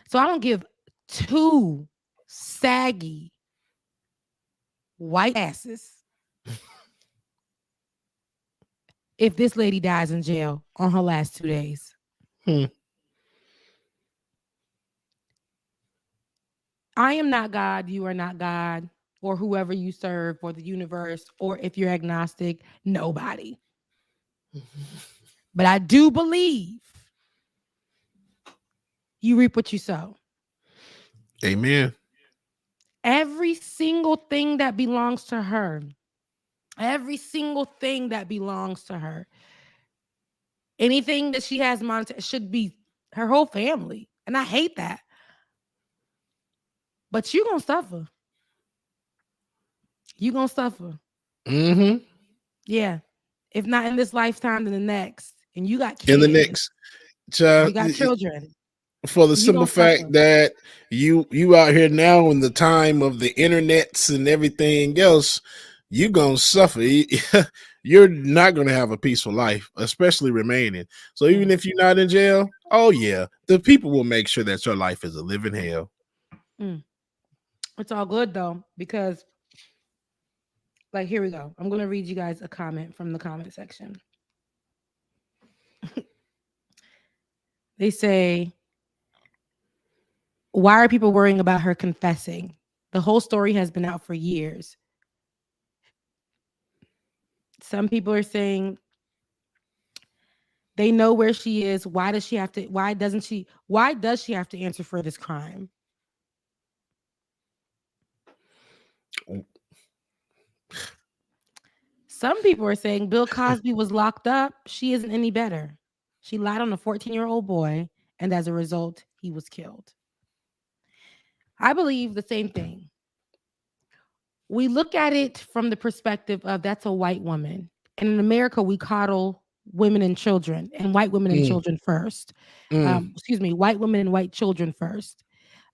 So I don't give two saggy white asses if this lady dies in jail on her last 2 days. I am not God, you are not God, or whoever you serve, or the universe, or if you're agnostic, nobody. But I do believe you reap what you sow. Amen. Every single thing that belongs to her, every single thing that belongs to her, anything that she has monetary should be her whole family. And I hate that. But you're going to suffer. You're going to suffer. Mm-hmm. Yeah. If not in this lifetime, then the next. And you got kids. In the next. Child, you got children. For the simple fact that you out here now in the time of the internets and everything else, you're going to suffer. You're not going to have a peaceful life, especially remaining. So even if you're not in jail, oh yeah, the people will make sure that your life is a living hell. It's all good though, because here we go. I'm going to read you guys a comment from the comment section. They say, why are people worrying about her confessing? The whole story has been out for years. Some people are saying they know where she is. Why does she have to answer for this crime? Some people are saying Bill Cosby was locked up. She isn't any better. She lied on a 14-year-old boy, and as a result, he was killed. I believe the same thing. We look at it from the perspective of that's a white woman. And in America, we coddle women and children, and white women and children first. White women and white children first.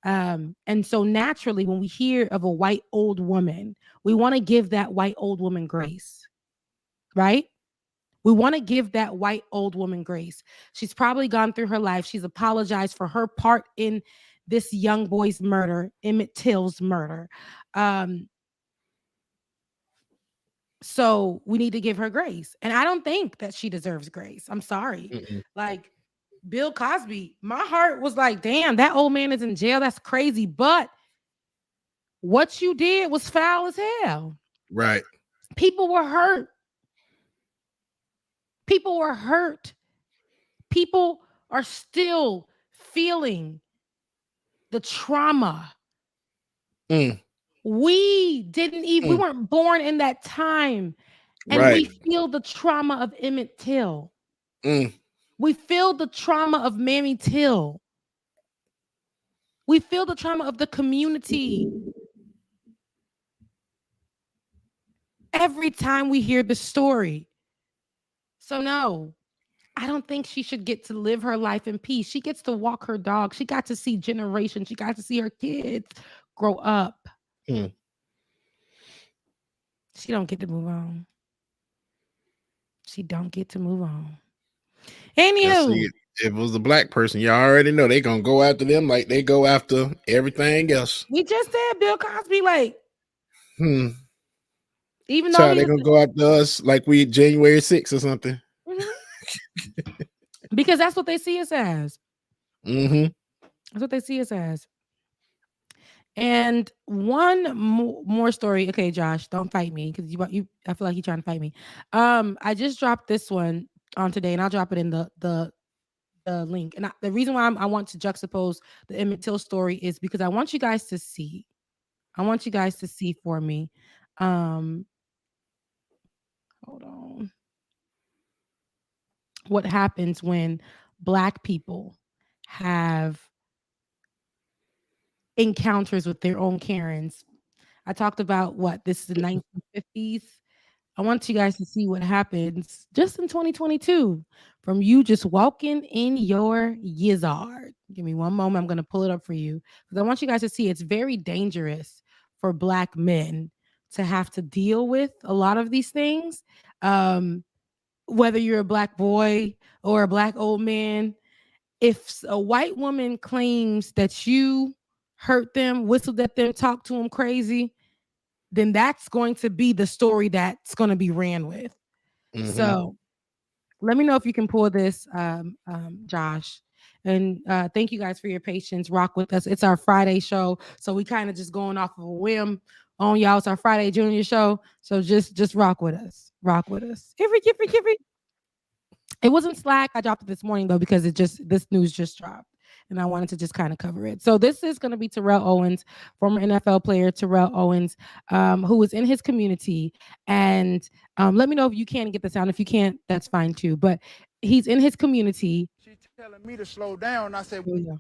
And so naturally, when we hear of a white old woman, we want to give that white old woman grace, right? We want to give that white old woman grace. She's probably gone through her life. She's apologized for her part in this young boy's murder, Emmett Till's murder. So we need to give her grace. And I don't think that she deserves grace. I'm sorry. Bill Cosby, my heart was like, damn, that old man is in jail. That's crazy. But what you did was foul as hell. Right. People were hurt. People were hurt. People are still feeling the trauma. We we weren't born in that time. And we feel the trauma of Emmett Till. We feel the trauma of Mammy Till. We feel the trauma of the community. Every time we hear the story. So no, I don't think she should get to live her life in peace. She gets to walk her dog. She got to see generations. She got to see her kids grow up. She don't get to move on. She don't get to move on. Anywho, If it was a black person, you already know they gonna go after them like they go after everything else. We just said Bill Cosby, like, even though Child, he they was gonna go after us like we January 6th or something. because that's what they see us as. Mm-hmm. That's what they see us as. And one more story. Okay, Josh, don't fight me because you. I feel like you're trying to fight me. I just dropped this one on today, and I'll drop it in the link. And the reason why I want to juxtapose the Emmett Till story is because I want you guys to see. I want you guys to see for me. Hold on. What happens when Black people have encounters with their own Karens. I talked about this is the 1950s. I want you guys to see what happens just in 2022 from you just walking in your yard. Give me one moment. I'm going to pull it up for you because I want you guys to see it's very dangerous for Black men to have to deal with a lot of these things. Whether you're a Black boy or a Black old man, if a white woman claims that you hurt them, whistled at them, talked to them crazy, then that's going to be the story that's going to be ran with. Mm-hmm. So let me know if you can pull this, Josh. And thank you guys for your patience. Rock with us. It's our Friday show. So we kind of just going off of a whim on y'all. It's our Friday Junior show. So just rock with us. Rock with us. Kiffery. It wasn't Slack. I dropped it this morning though because this news just dropped, and I wanted to just kind of cover it. So this is going to be Terrell Owens, former NFL player Terrell Owens, who is in his community. And let me know if you can get the sound. If you can't, that's fine too. But he's in his community. She's telling me to slow down. I said, go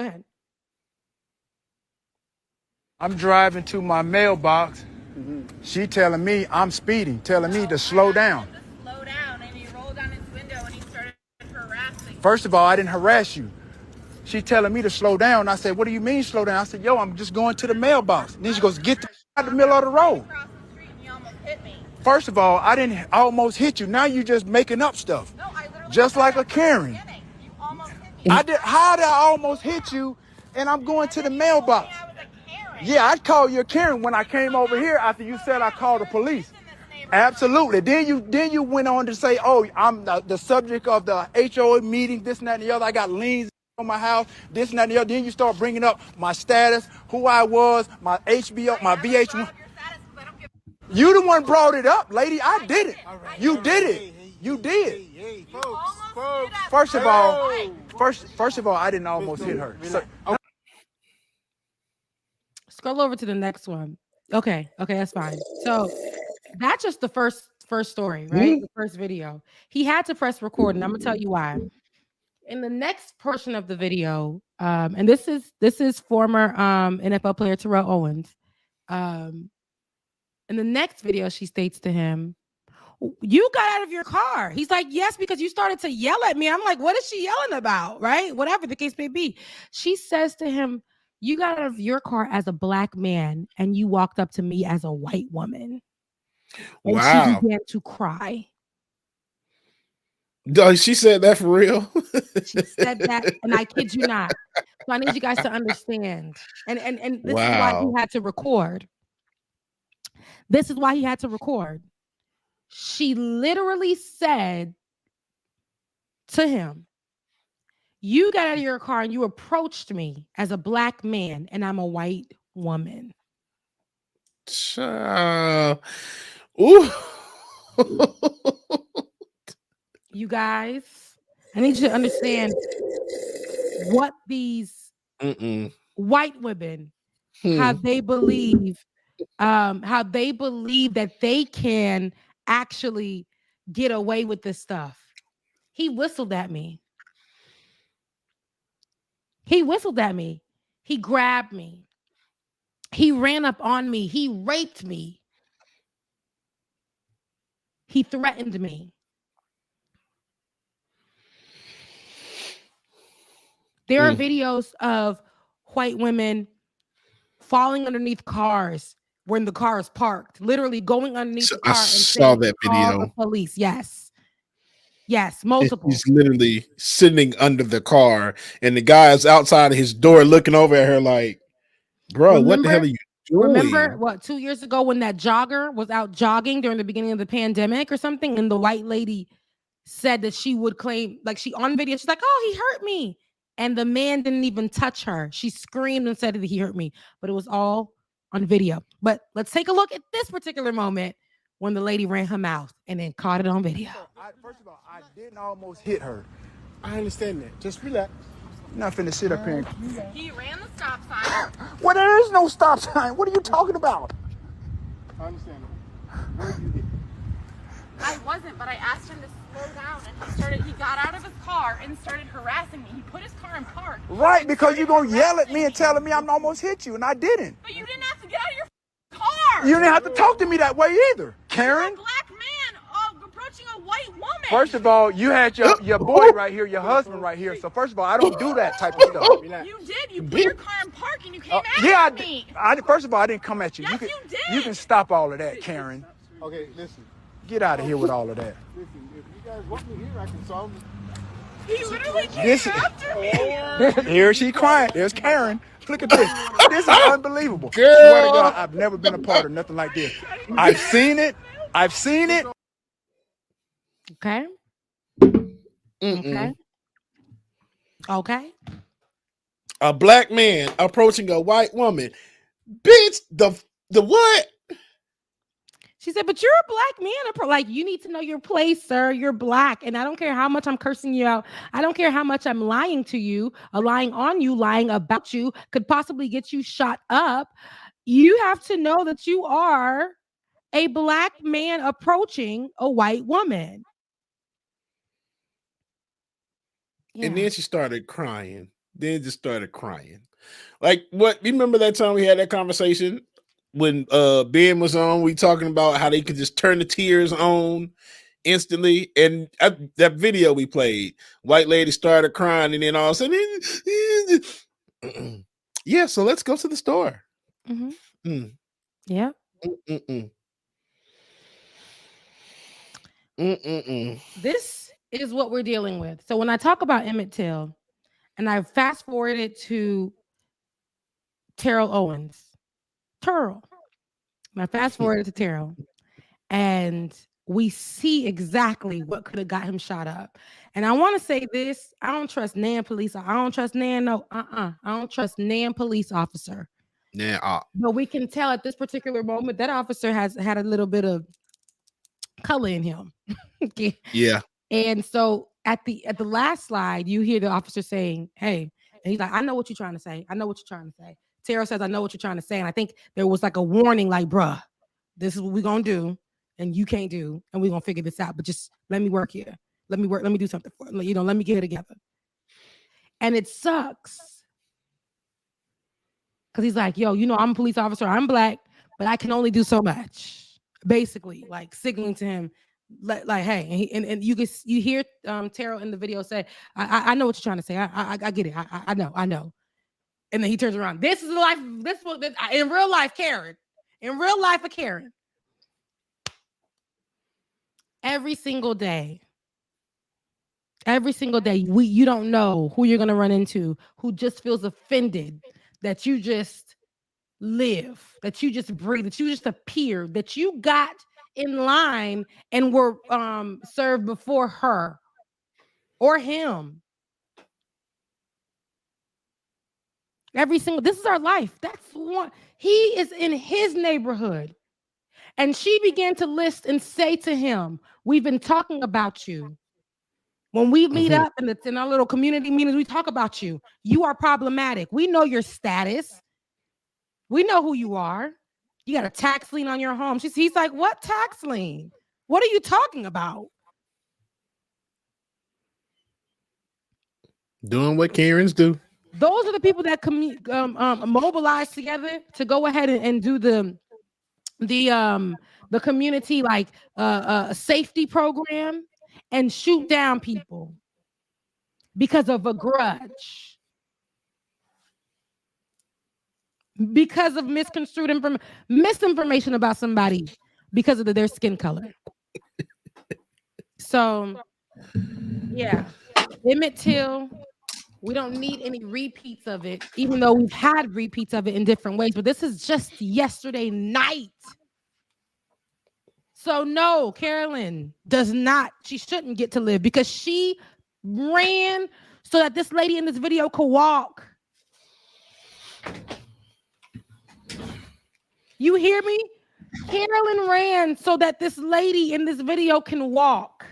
ahead. I'm driving to my mailbox. She telling me I'm speeding, telling me to slow down. First of all, I didn't harass you. She telling me to slow down. I said, what do you mean slow down? I said, yo, I'm just going to the mailbox. And then she goes, get out the middle of the road. First of all, I almost hit you. Now you just making up stuff. No, I literally just like a Karen. You almost hit me. How did I almost hit you? And I'm going to the mailbox. Yeah, I'd call you a Karen when I came over here after you said I called the police. Absolutely. Then you went on to say, oh, I'm the subject of the HOA meeting, this and that and the other. I got liens on my house, this and that and the other. Then you start bringing up my status, who I was, my HBO, my VH1. You the one brought it up, lady. I did it. You did it. You did. First of all, I didn't almost hit her. Scroll over to the next one. Okay, that's fine. So that's just the first story, right? Mm-hmm. The first video. He had to press record, and I'm gonna tell you why. In the next portion of the video, and this is former NFL player Terrell Owens. In the next video, she states to him, "You got out of your car." He's like, "Yes, because you started to yell at me." I'm like, "What is she yelling about?" Right? Whatever the case may be. She says to him, "You got out of your car as a Black man, and you walked up to me as a white woman." And wow. She began to cry. She said that for real? She said that, and I kid you not. So I need you guys to understand. And this is why he had to record. This is why he had to record. She literally said to him, "You got out of your car and you approached me as a Black man, and I'm a white woman." Ooh. You guys, I need you to understand what these white women, how they believe that they can actually get away with this stuff. He whistled at me. He grabbed me. He ran up on me. He raped me. He threatened me. There are videos of white women falling underneath cars when the car is parked, literally going underneath the car and saw that video. Call the police. Yes. Yes, multiple. He's literally sitting under the car, and the guy's outside of his door looking over at her like, bro, what the hell are you doing? Remember what 2 years ago when that jogger was out jogging during the beginning of the pandemic or something, and the white lady said that she would claim, like, she on video, she's like, oh, he hurt me. And the man didn't even touch her. She screamed and said that he hurt me, but it was all on video. But let's take a look at this particular moment when the lady ran her mouth and then caught it on video. First of all, I didn't almost hit her. I understand that. Just relax. I'm not finna sit up here. He ran the stop sign. Well, there is no stop sign. What are you talking about? I understand that. Where did you hit? I wasn't, but I asked him to slow down, and he got out of his car and started harassing me. He put his car in park. Right, because you're going to yell at me and telling me I'm almost hit you, and I didn't. But you didn't have to get out of your car. You didn't have to talk to me that way either, Karen. You're a black man approaching a white woman. First of all, you had your boy right here, your husband right here. So first of all, I don't do that type of stuff. You did. You put your car in park and you came at me. First of all, I didn't come at you. Yes, you did. You can stop all of that, Karen. Okay, listen. Get out of here with all of that. Listen, if you guys want me here, I can solve it. He literally came after me. Here she crying. There's Karen. Look at this. This is unbelievable. Girl. Swear to God, I've never been a part of nothing like this. I've seen it. Okay. Okay. Okay. A black man approaching a white woman. Bitch, the what? She said, but you're a black man. Like, you need to know your place, sir. You're black. And I don't care how much I'm cursing you out. I don't care how much I'm lying to you, lying on you, lying about you, could possibly get you shot up. You have to know that you are a black man approaching a white woman. Yeah. And then she started crying. Like, what? Remember that time we had that conversation when Ben was on? We talking about how they could just turn the tears on instantly. And that video we played, white lady started crying, and then all of a sudden, yeah. So let's go to the store. Mm-hmm. Yeah. This is what we're dealing with. So when I talk about Emmett Till, and I fast forwarded to Terrell Owens, and I fast forwarded to Terrell, and we see exactly what could have got him shot up. And I want to say this: I don't trust Nan police. I don't trust Nan. I don't trust Nan police officer. Yeah. But we can tell at this particular moment that officer has had a little bit of color in him. Yeah. And so at the last slide, you hear the officer saying, hey, and he's like, I know what you're trying to say. Terrell says, I know what you're trying to say. And I think there was like a warning, like, bruh, this is what we're going to do. And you can't do. And we're going to figure this out. But just let me work here. Let me do something for you. Let me get it together. And it sucks. Because he's like, yo, I'm a police officer. I'm black, but I can only do so much. Basically, like signaling to him, like hey, and you hear Terrell in the video say, I know what you're trying to say. I get it. I know. And then he turns around. This is life. In real life, Karen. In real life, a Karen. Every single day, you don't know who you're gonna run into, who just feels offended that you just live, that you just breathe, that you just appear, that you got in line and were served before her or him. This is our life. That's one. He is in his neighborhood. And she began to list and say to him, we've been talking about you. When we meet up in our little community meetings, we talk about you. You are problematic. We know your status. We know who you are. You got a tax lien on your home. He's like, what tax lien? What are you talking about? Doing what Karens do. Those are the people that mobilize together to go ahead and do the community safety program and shoot down people because of a grudge, because of misconstrued misinformation about somebody because of their skin color. So Yeah. Emmett Till. We don't need any repeats of it, even though we've had repeats of it in different ways. But this is just yesterday night. So no, Carolyn she shouldn't get to live because she ran so that this lady in this video could walk. You hear me? Carolyn ran so that this lady in this video can walk.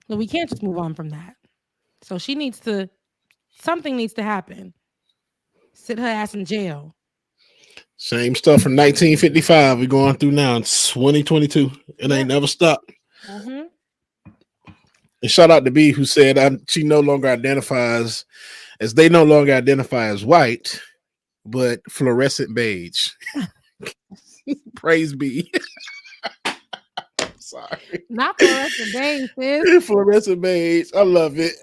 So we can't just move on from that. So something needs to happen. Sit her ass in jail. Same stuff from 1955 we're going through now. It's 2022. It ain't never stopped. Mm-hmm. And shout out to B, who said she no longer identifies as white, but fluorescent beige. Praise B. Sorry. Not fluorescent beige, sis. Fluorescent beige. I love it.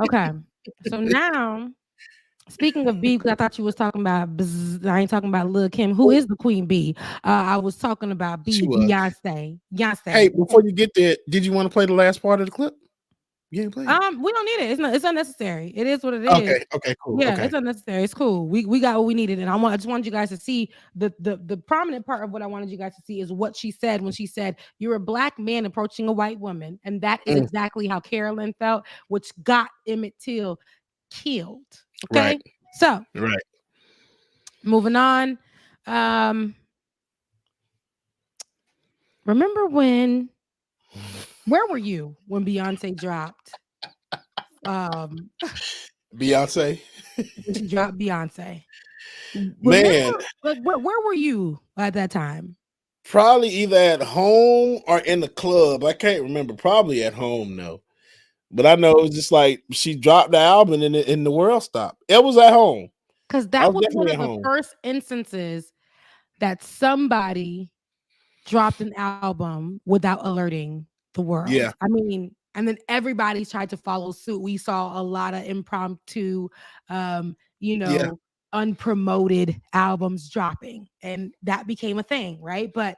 Okay. So now, speaking of B, because I thought you was talking about, I ain't talking about Lil Kim, who is the queen bee. I was talking about Beyonce. Hey, before you get there, did you want to play the last part of the clip? You didn't play it? We don't need it. It's unnecessary. It is what it is. Okay, cool. Yeah, okay. It's unnecessary. It's cool. We got what we needed, and I just wanted you guys to see the prominent part of what I wanted you guys to see is what she said when she said, "You're a black man approaching a white woman," and that is exactly how Carolyn felt, which got Emmett Till killed. Okay, right. So moving on. Remember when? Where were you when Beyonce dropped? Beyonce. She dropped Beyonce. Man, where were you at that time? Probably either at home or in the club. I can't remember. Probably at home, though. But I know it was just like she dropped the album and the world stopped. It was at home. Because that was one of the first instances that somebody dropped an album without alerting the world. Yeah. I mean, and then everybody tried to follow suit. We saw a lot of impromptu, unpromoted albums dropping, and that became a thing, right? But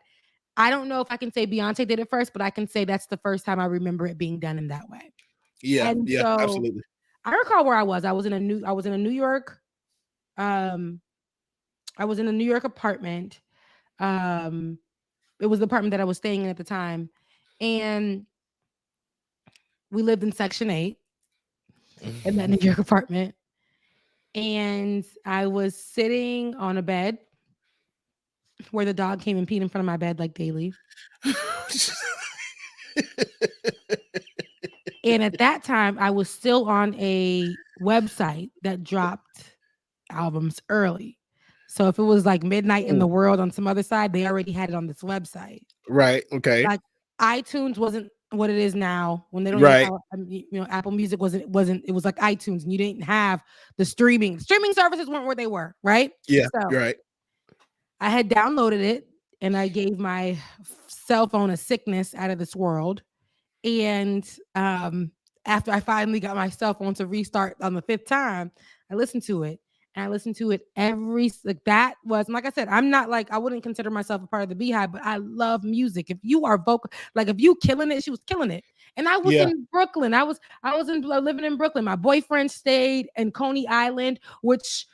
I don't know if I can say Beyonce did it first, but I can say that's the first time I remember it being done in that way. Yeah, so absolutely. I recall where I was. I was in a New York. I was in a New York apartment. It was the apartment that I was staying in at the time. And we lived in Section 8 in that New York apartment. And I was sitting on a bed where the dog came and peed in front of my bed like daily. And at that time, I was still on a website that dropped albums early. So if it was like midnight in the world on some other side, they already had it on this website. Right. Okay. Like iTunes wasn't what it is now. When they don't have, Apple Music wasn't. It was like iTunes, and you didn't have the streaming services weren't where they were. Right. Yeah. So right. I had downloaded it, and I gave my cell phone a sickness out of this world. And after I finally got my cell phone to restart on the 5th time, I listened to it. And I listened to it that was, like I said, I'm not like, I wouldn't consider myself a part of the Beehive, but I love music. If you are vocal, like if you killing it, she was killing it. And I was in Brooklyn. I was living in Brooklyn. My boyfriend stayed in Coney Island, which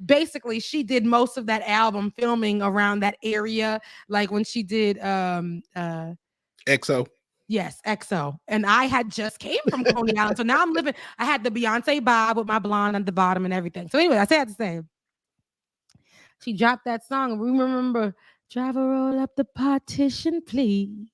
basically she did most of that album filming around that area. Like when she did XO. Yes, XO. And I had just came from Coney Island. So now I had the Beyonce bob with my blonde at the bottom and everything. So anyway, I had to say, she dropped that song. And we remember, driver, roll up the partition, please.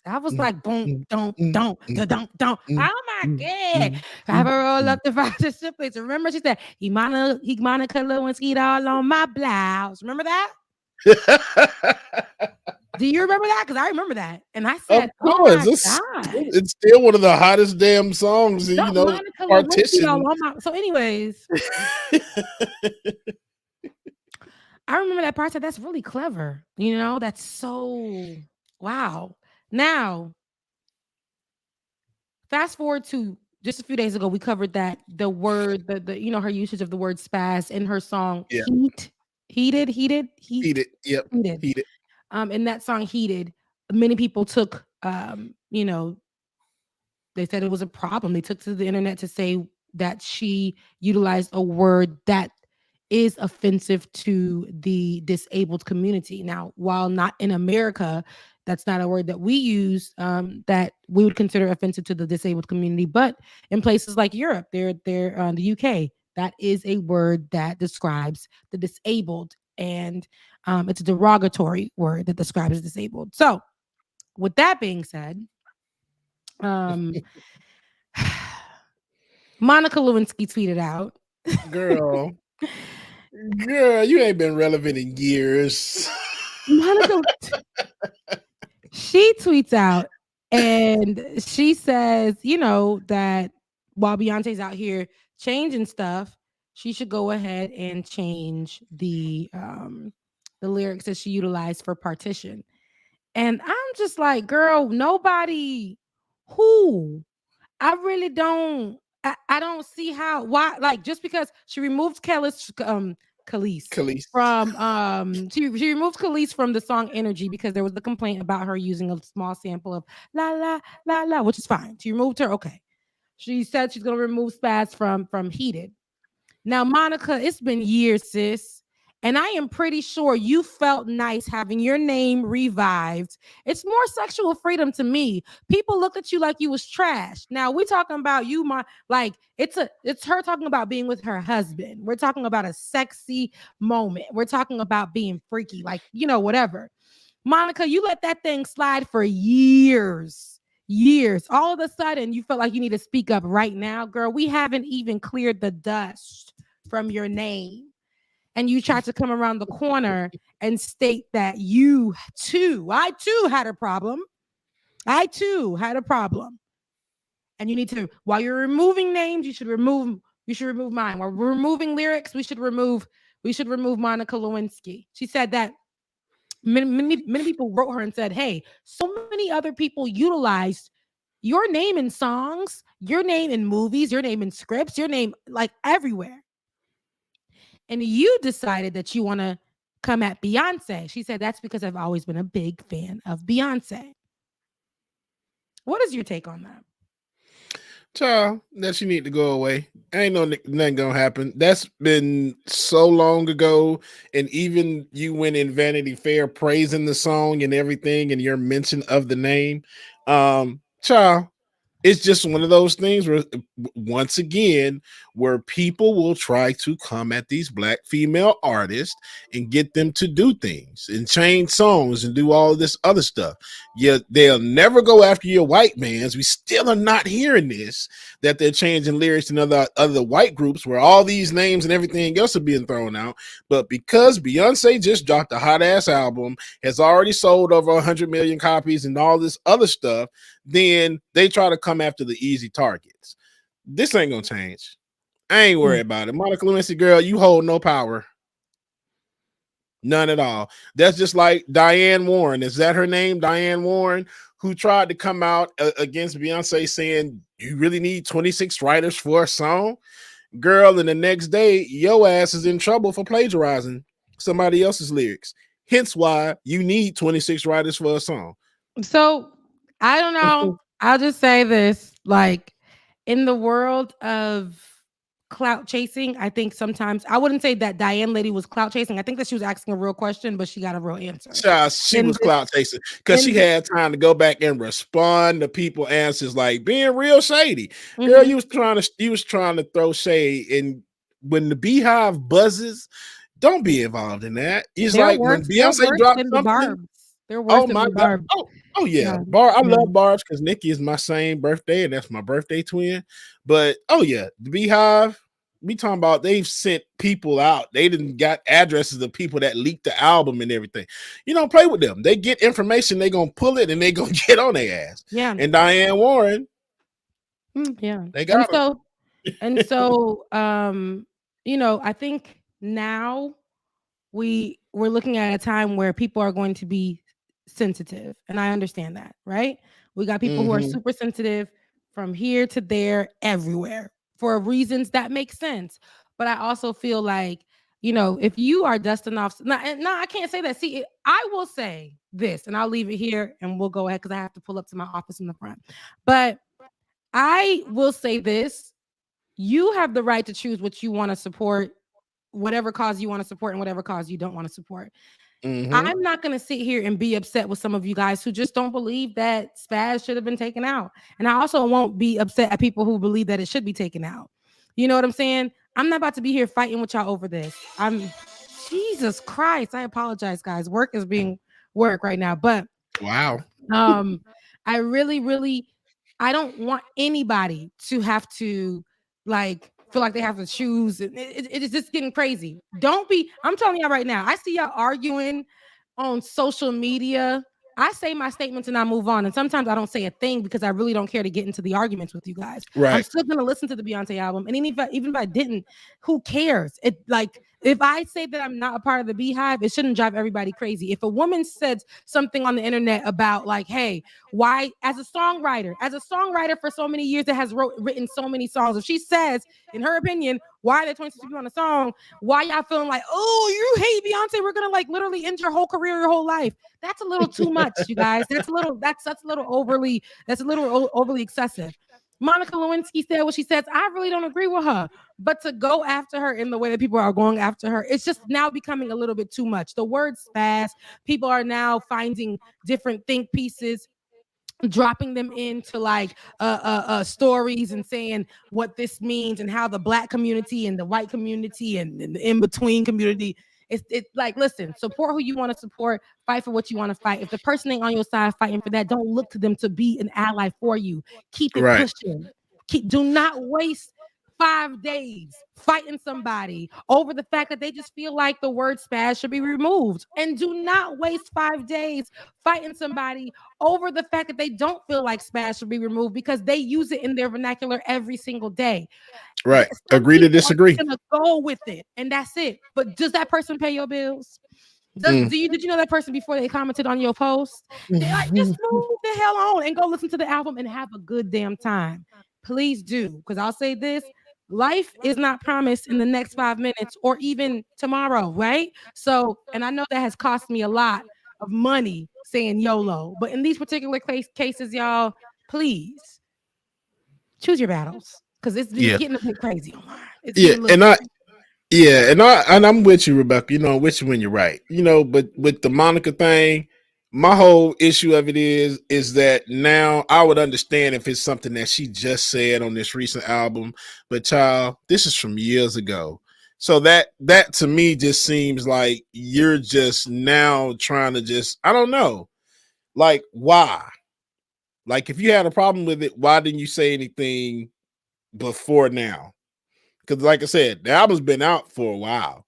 I was like, boom, don't. Oh my God. Driver, roll up the partition, please. Remember, she said, he Monica Lewinsky all on my blouse. Remember that? Do you remember that? Because I remember that. And I said, of course, it's still one of the hottest damn songs, partition. So anyways, I remember that part. That's really clever. That's so wow. Now, fast forward to just a few days ago, we covered that the word, her usage of the word spaz in her song Heat. Heated. Yep. Heated. In that song Heated, many people took they said it was a problem. They took to the internet to say that she utilized a word that is offensive to the disabled community. Now, while not in America, that's not a word that we use, that we would consider offensive to the disabled community. But in places like Europe, they're the UK, that is a word that describes the disabled, and it's a derogatory word that describes disabled. So, with that being said, um, Monica Lewinsky tweeted out, Girl, you ain't been relevant in years. Monica, she tweets out and she says, that while Beyonce's out here changing stuff, she should go ahead and change the lyrics that she utilized for Partition. And I'm just like, girl, nobody who I really don't. I don't see why, like, just because she removed Khalees from she removed Khalees from the song Energy because there was the complaint about her using a small sample of la la la la, which is fine. She removed her. Okay. She said she's gonna remove Spaz from Heated. Now, Monica, it's been years, sis. And I am pretty sure you felt nice having your name revived. It's more sexual freedom to me. People looked at you like you was trash. Now we talking about you, it's her talking about being with her husband. We're talking about a sexy moment. We're talking about being freaky, like, whatever. Monica, you let that thing slide for years. All of a sudden, you felt like you need to speak up right now, girl. We haven't even cleared the dust from your name. And you tried to come around the corner and state that I too had a problem. And you need to, while you're removing names, you should remove mine. While we're removing lyrics, we should remove Monica Lewinsky. She said that many people wrote her and said, hey, so many other people utilized your name in songs, your name in movies, your name in scripts, your name like everywhere. And you decided that you want to come at Beyonce. She said, that's because I've always been a big fan of Beyonce. What is your take on that? Child, that she need to go away. Ain't nothing gonna happen. That's been so long ago. And even you went in Vanity Fair praising the song and everything, and your mention of the name. Child, it's just one of those things where, once again, where people will try to come at these black female artists and get them to do things and change songs and do all this other stuff. Yeah, they'll never go after your white mans. We still are not hearing this, that they're changing lyrics in other white groups where all these names and everything else are being thrown out. But because Beyonce just dropped a hot ass album, has already sold over 100 million copies and all this other stuff, then they try to come after the easy targets. This ain't gonna change. I ain't worried about it. Monica Lewinsky, girl, you hold no power. None at all. That's just like Diane Warren. Is that her name? Diane Warren, who tried to come out against Beyonce saying you really need 26 writers for a song. Girl, and the next day, your ass is in trouble for plagiarizing somebody else's lyrics. Hence why you need 26 writers for a song. So I don't know. I'll just say this, like, in the world of clout chasing, I think sometimes I wouldn't say that Diane lady was clout chasing. I think that she was asking a real question, but she got a real answer. She was clout chasing because she had time to go back and respond to people answers, like being real shady. Girl, you was trying to throw shade, and when the beehive buzzes, don't be involved in that. It's like when Beyonce dropped something. Oh my God. Oh yeah. I love Barb's because Nikki is my same birthday, and that's my birthday twin. But oh yeah, the Beehive, we talking about they've sent people out. They didn't got addresses of people that leaked the album and everything. You don't play with them. They get information, they gonna pull it and they gonna get on their ass. Yeah. And Diane Warren. Yeah. They got so I think now we're looking at a time where people are going to be sensitive, and I understand that, right? We got people who are super sensitive from here to there, everywhere, for reasons that make sense. But I also feel like you know, if you are dusting off, no, I can't say that. See, I will say this, and I'll leave it here, and we'll go ahead because I have to pull up to my office in the front. But I will say this: you have the right to choose what you want to support, whatever cause you want to support, and whatever cause you don't want to support. I'm not going to sit here and be upset with some of you guys who just don't believe that spaz should have been taken out. And I also won't be upset at people who believe that it should be taken out. You know what I'm saying? I'm not about to be here fighting with y'all over this. Jesus Christ. I apologize, guys. Work is being work right now. But wow. I really, I don't want anybody to have to like feel like they have to choose. It is just getting crazy. I'm telling y'all right now, I see y'all arguing on social media. I say my statements and I move on. And sometimes I don't say a thing because I really don't care to get into the arguments with you guys. Right. I'm still going to listen to the Beyonce album. And even if I didn't, who cares? If I say that I'm not a part of the Beehive, it shouldn't drive everybody crazy. If a woman said something on the internet about like, hey, why, as a songwriter for so many years that has written so many songs, if she says, in her opinion, why are there 26 people on a song? Why y'all feeling like, oh, you hate Beyonce? We're gonna like literally end your whole career, your whole life. That's a little too much, you guys. That's a little overly excessive. Monica Lewinsky said what she says. I really don't agree with her, but to go after her in the way that people are going after her, it's just now becoming a little bit too much. The word spaz, people are now finding different think pieces, dropping them into like stories and saying what this means and how the Black community and the white community and the in-between community. It's like, listen, support who you want to support, fight for what you want to fight. If the person ain't on your side fighting for that, don't look to them to be an ally for you. Keep it pushing. Do not waste 5 days fighting somebody over the fact that they just feel like the word spaz should be removed. And do not waste 5 days fighting somebody over the fact that they don't feel like spaz should be removed because they use it in their vernacular every single day. Right. Agree to disagree. Gonna go with it, and that's it. But does that person pay your bills? Did you know that person before they commented on your post? They're like, just move the hell on and go listen to the album and have a good damn time. Please do, because I'll say this: life is not promised in the next 5 minutes or even tomorrow, right? So, and I know that has cost me a lot of money saying YOLO, but in these particular cases, y'all, please choose your battles. Because it's getting a bit crazy online. And I'm with you, Rebecca. You know, I'm with you when you're right. You know, but with the Monica thing, my whole issue of it is that now I would understand if it's something that she just said on this recent album, but child, this is from years ago. So that to me just seems like you're just now trying to I don't know, like why? Like if you had a problem with it, why didn't you say anything before now? Because like I said, the album's been out for a while,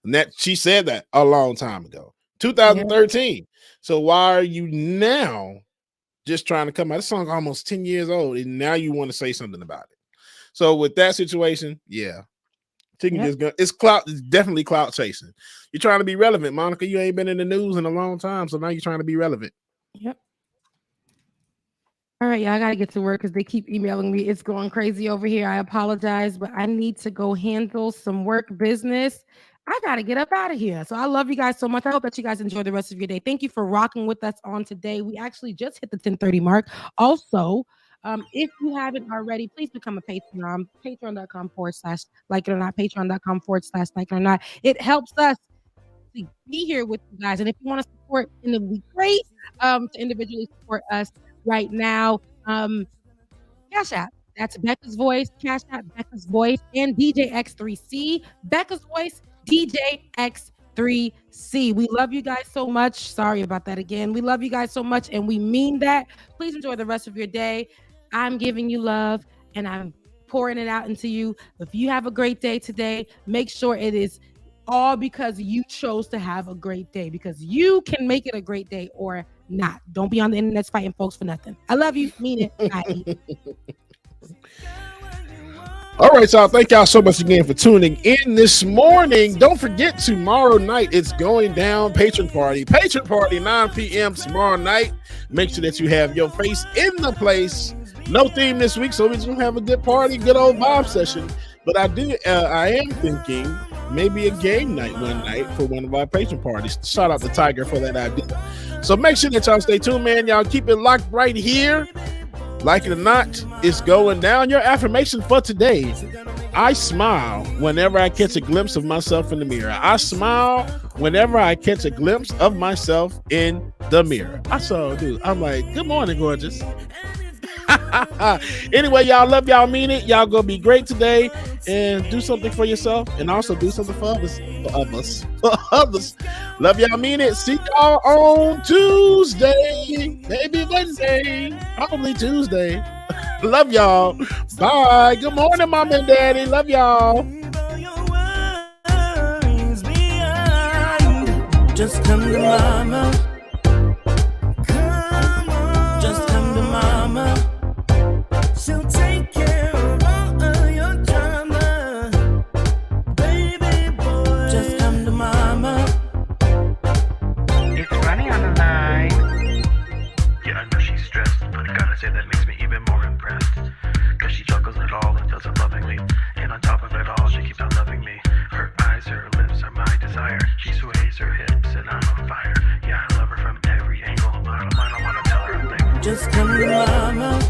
and that she said that a long time ago, 2013. Yeah. So why are you now just trying to come out? This song's almost 10 years old, and now you want to say something about it. So with that situation, yeah, it's clout. It's definitely clout chasing. You're trying to be relevant, Monica. You ain't been in the news in a long time, so now you're trying to be relevant. Yep. All right, y'all, I got to get to work because they keep emailing me. It's going crazy over here. I apologize, but I need to go handle some work business. I got to get up out of here. So I love you guys so much. I hope that you guys enjoy the rest of your day. Thank you for rocking with us on today. We actually just hit the 10:30 mark. Also, if you haven't already, please become a Patreon. Patreon.com/like it or not. Patreon.com/like it or not. It helps us to be here with you guys. And if you want to support, and it would be great to individually support us right now, Cash App. That's Becca's Voice, Cash App, Becca's Voice, and DJ X3C. Becca's Voice, DJ X3C. We love you guys so much. Sorry about that again. We love you guys so much, and we mean that. Please enjoy the rest of your day. I'm giving you love, and I'm pouring it out into you. If you have a great day today, make sure it is all because you chose to have a great day, because you can make it a great day or not. Don't be on the internet fighting folks for nothing. I love you. Mean it. Bye. All right, y'all. Thank y'all so much again for tuning in this morning. Don't forget, tomorrow night it's going down. Patron party 9 p.m. tomorrow night. Make sure that you have your face in the place. No theme this week, so we're just gonna have a good party, good old vibe session. But I am thinking maybe a game night one night for one of our patron parties. Shout out to Tiger for that idea. So make sure that y'all stay tuned, man. Y'all keep it locked right here. Like it or not, it's going down. Your affirmation for today: I smile whenever I catch a glimpse of myself in the mirror. I smile whenever I catch a glimpse of myself in the mirror. I so do. I'm like, good morning, gorgeous. Anyway, y'all, love y'all, mean it. Y'all gonna be great today and do something for yourself and also do something for others. Love y'all, mean it. See y'all on Tuesday, maybe Wednesday, probably Tuesday. Love y'all. Bye. Good morning, mom and daddy. Love y'all. Just come to mama. Just come to mama. She'll take care of all of your drama. Baby boy. Just come to mama. It's Ronnie on the line. Yeah, I know she's stressed, but I gotta say that makes me even more impressed. Cause she juggles it all and does it lovingly. And on top of it all, she keeps on loving me. Her eyes, her lips are my desire. She sways her hips and I'm on fire. Yeah, I love her from every angle, but I don't wanna tell her a thing. Just come to mama.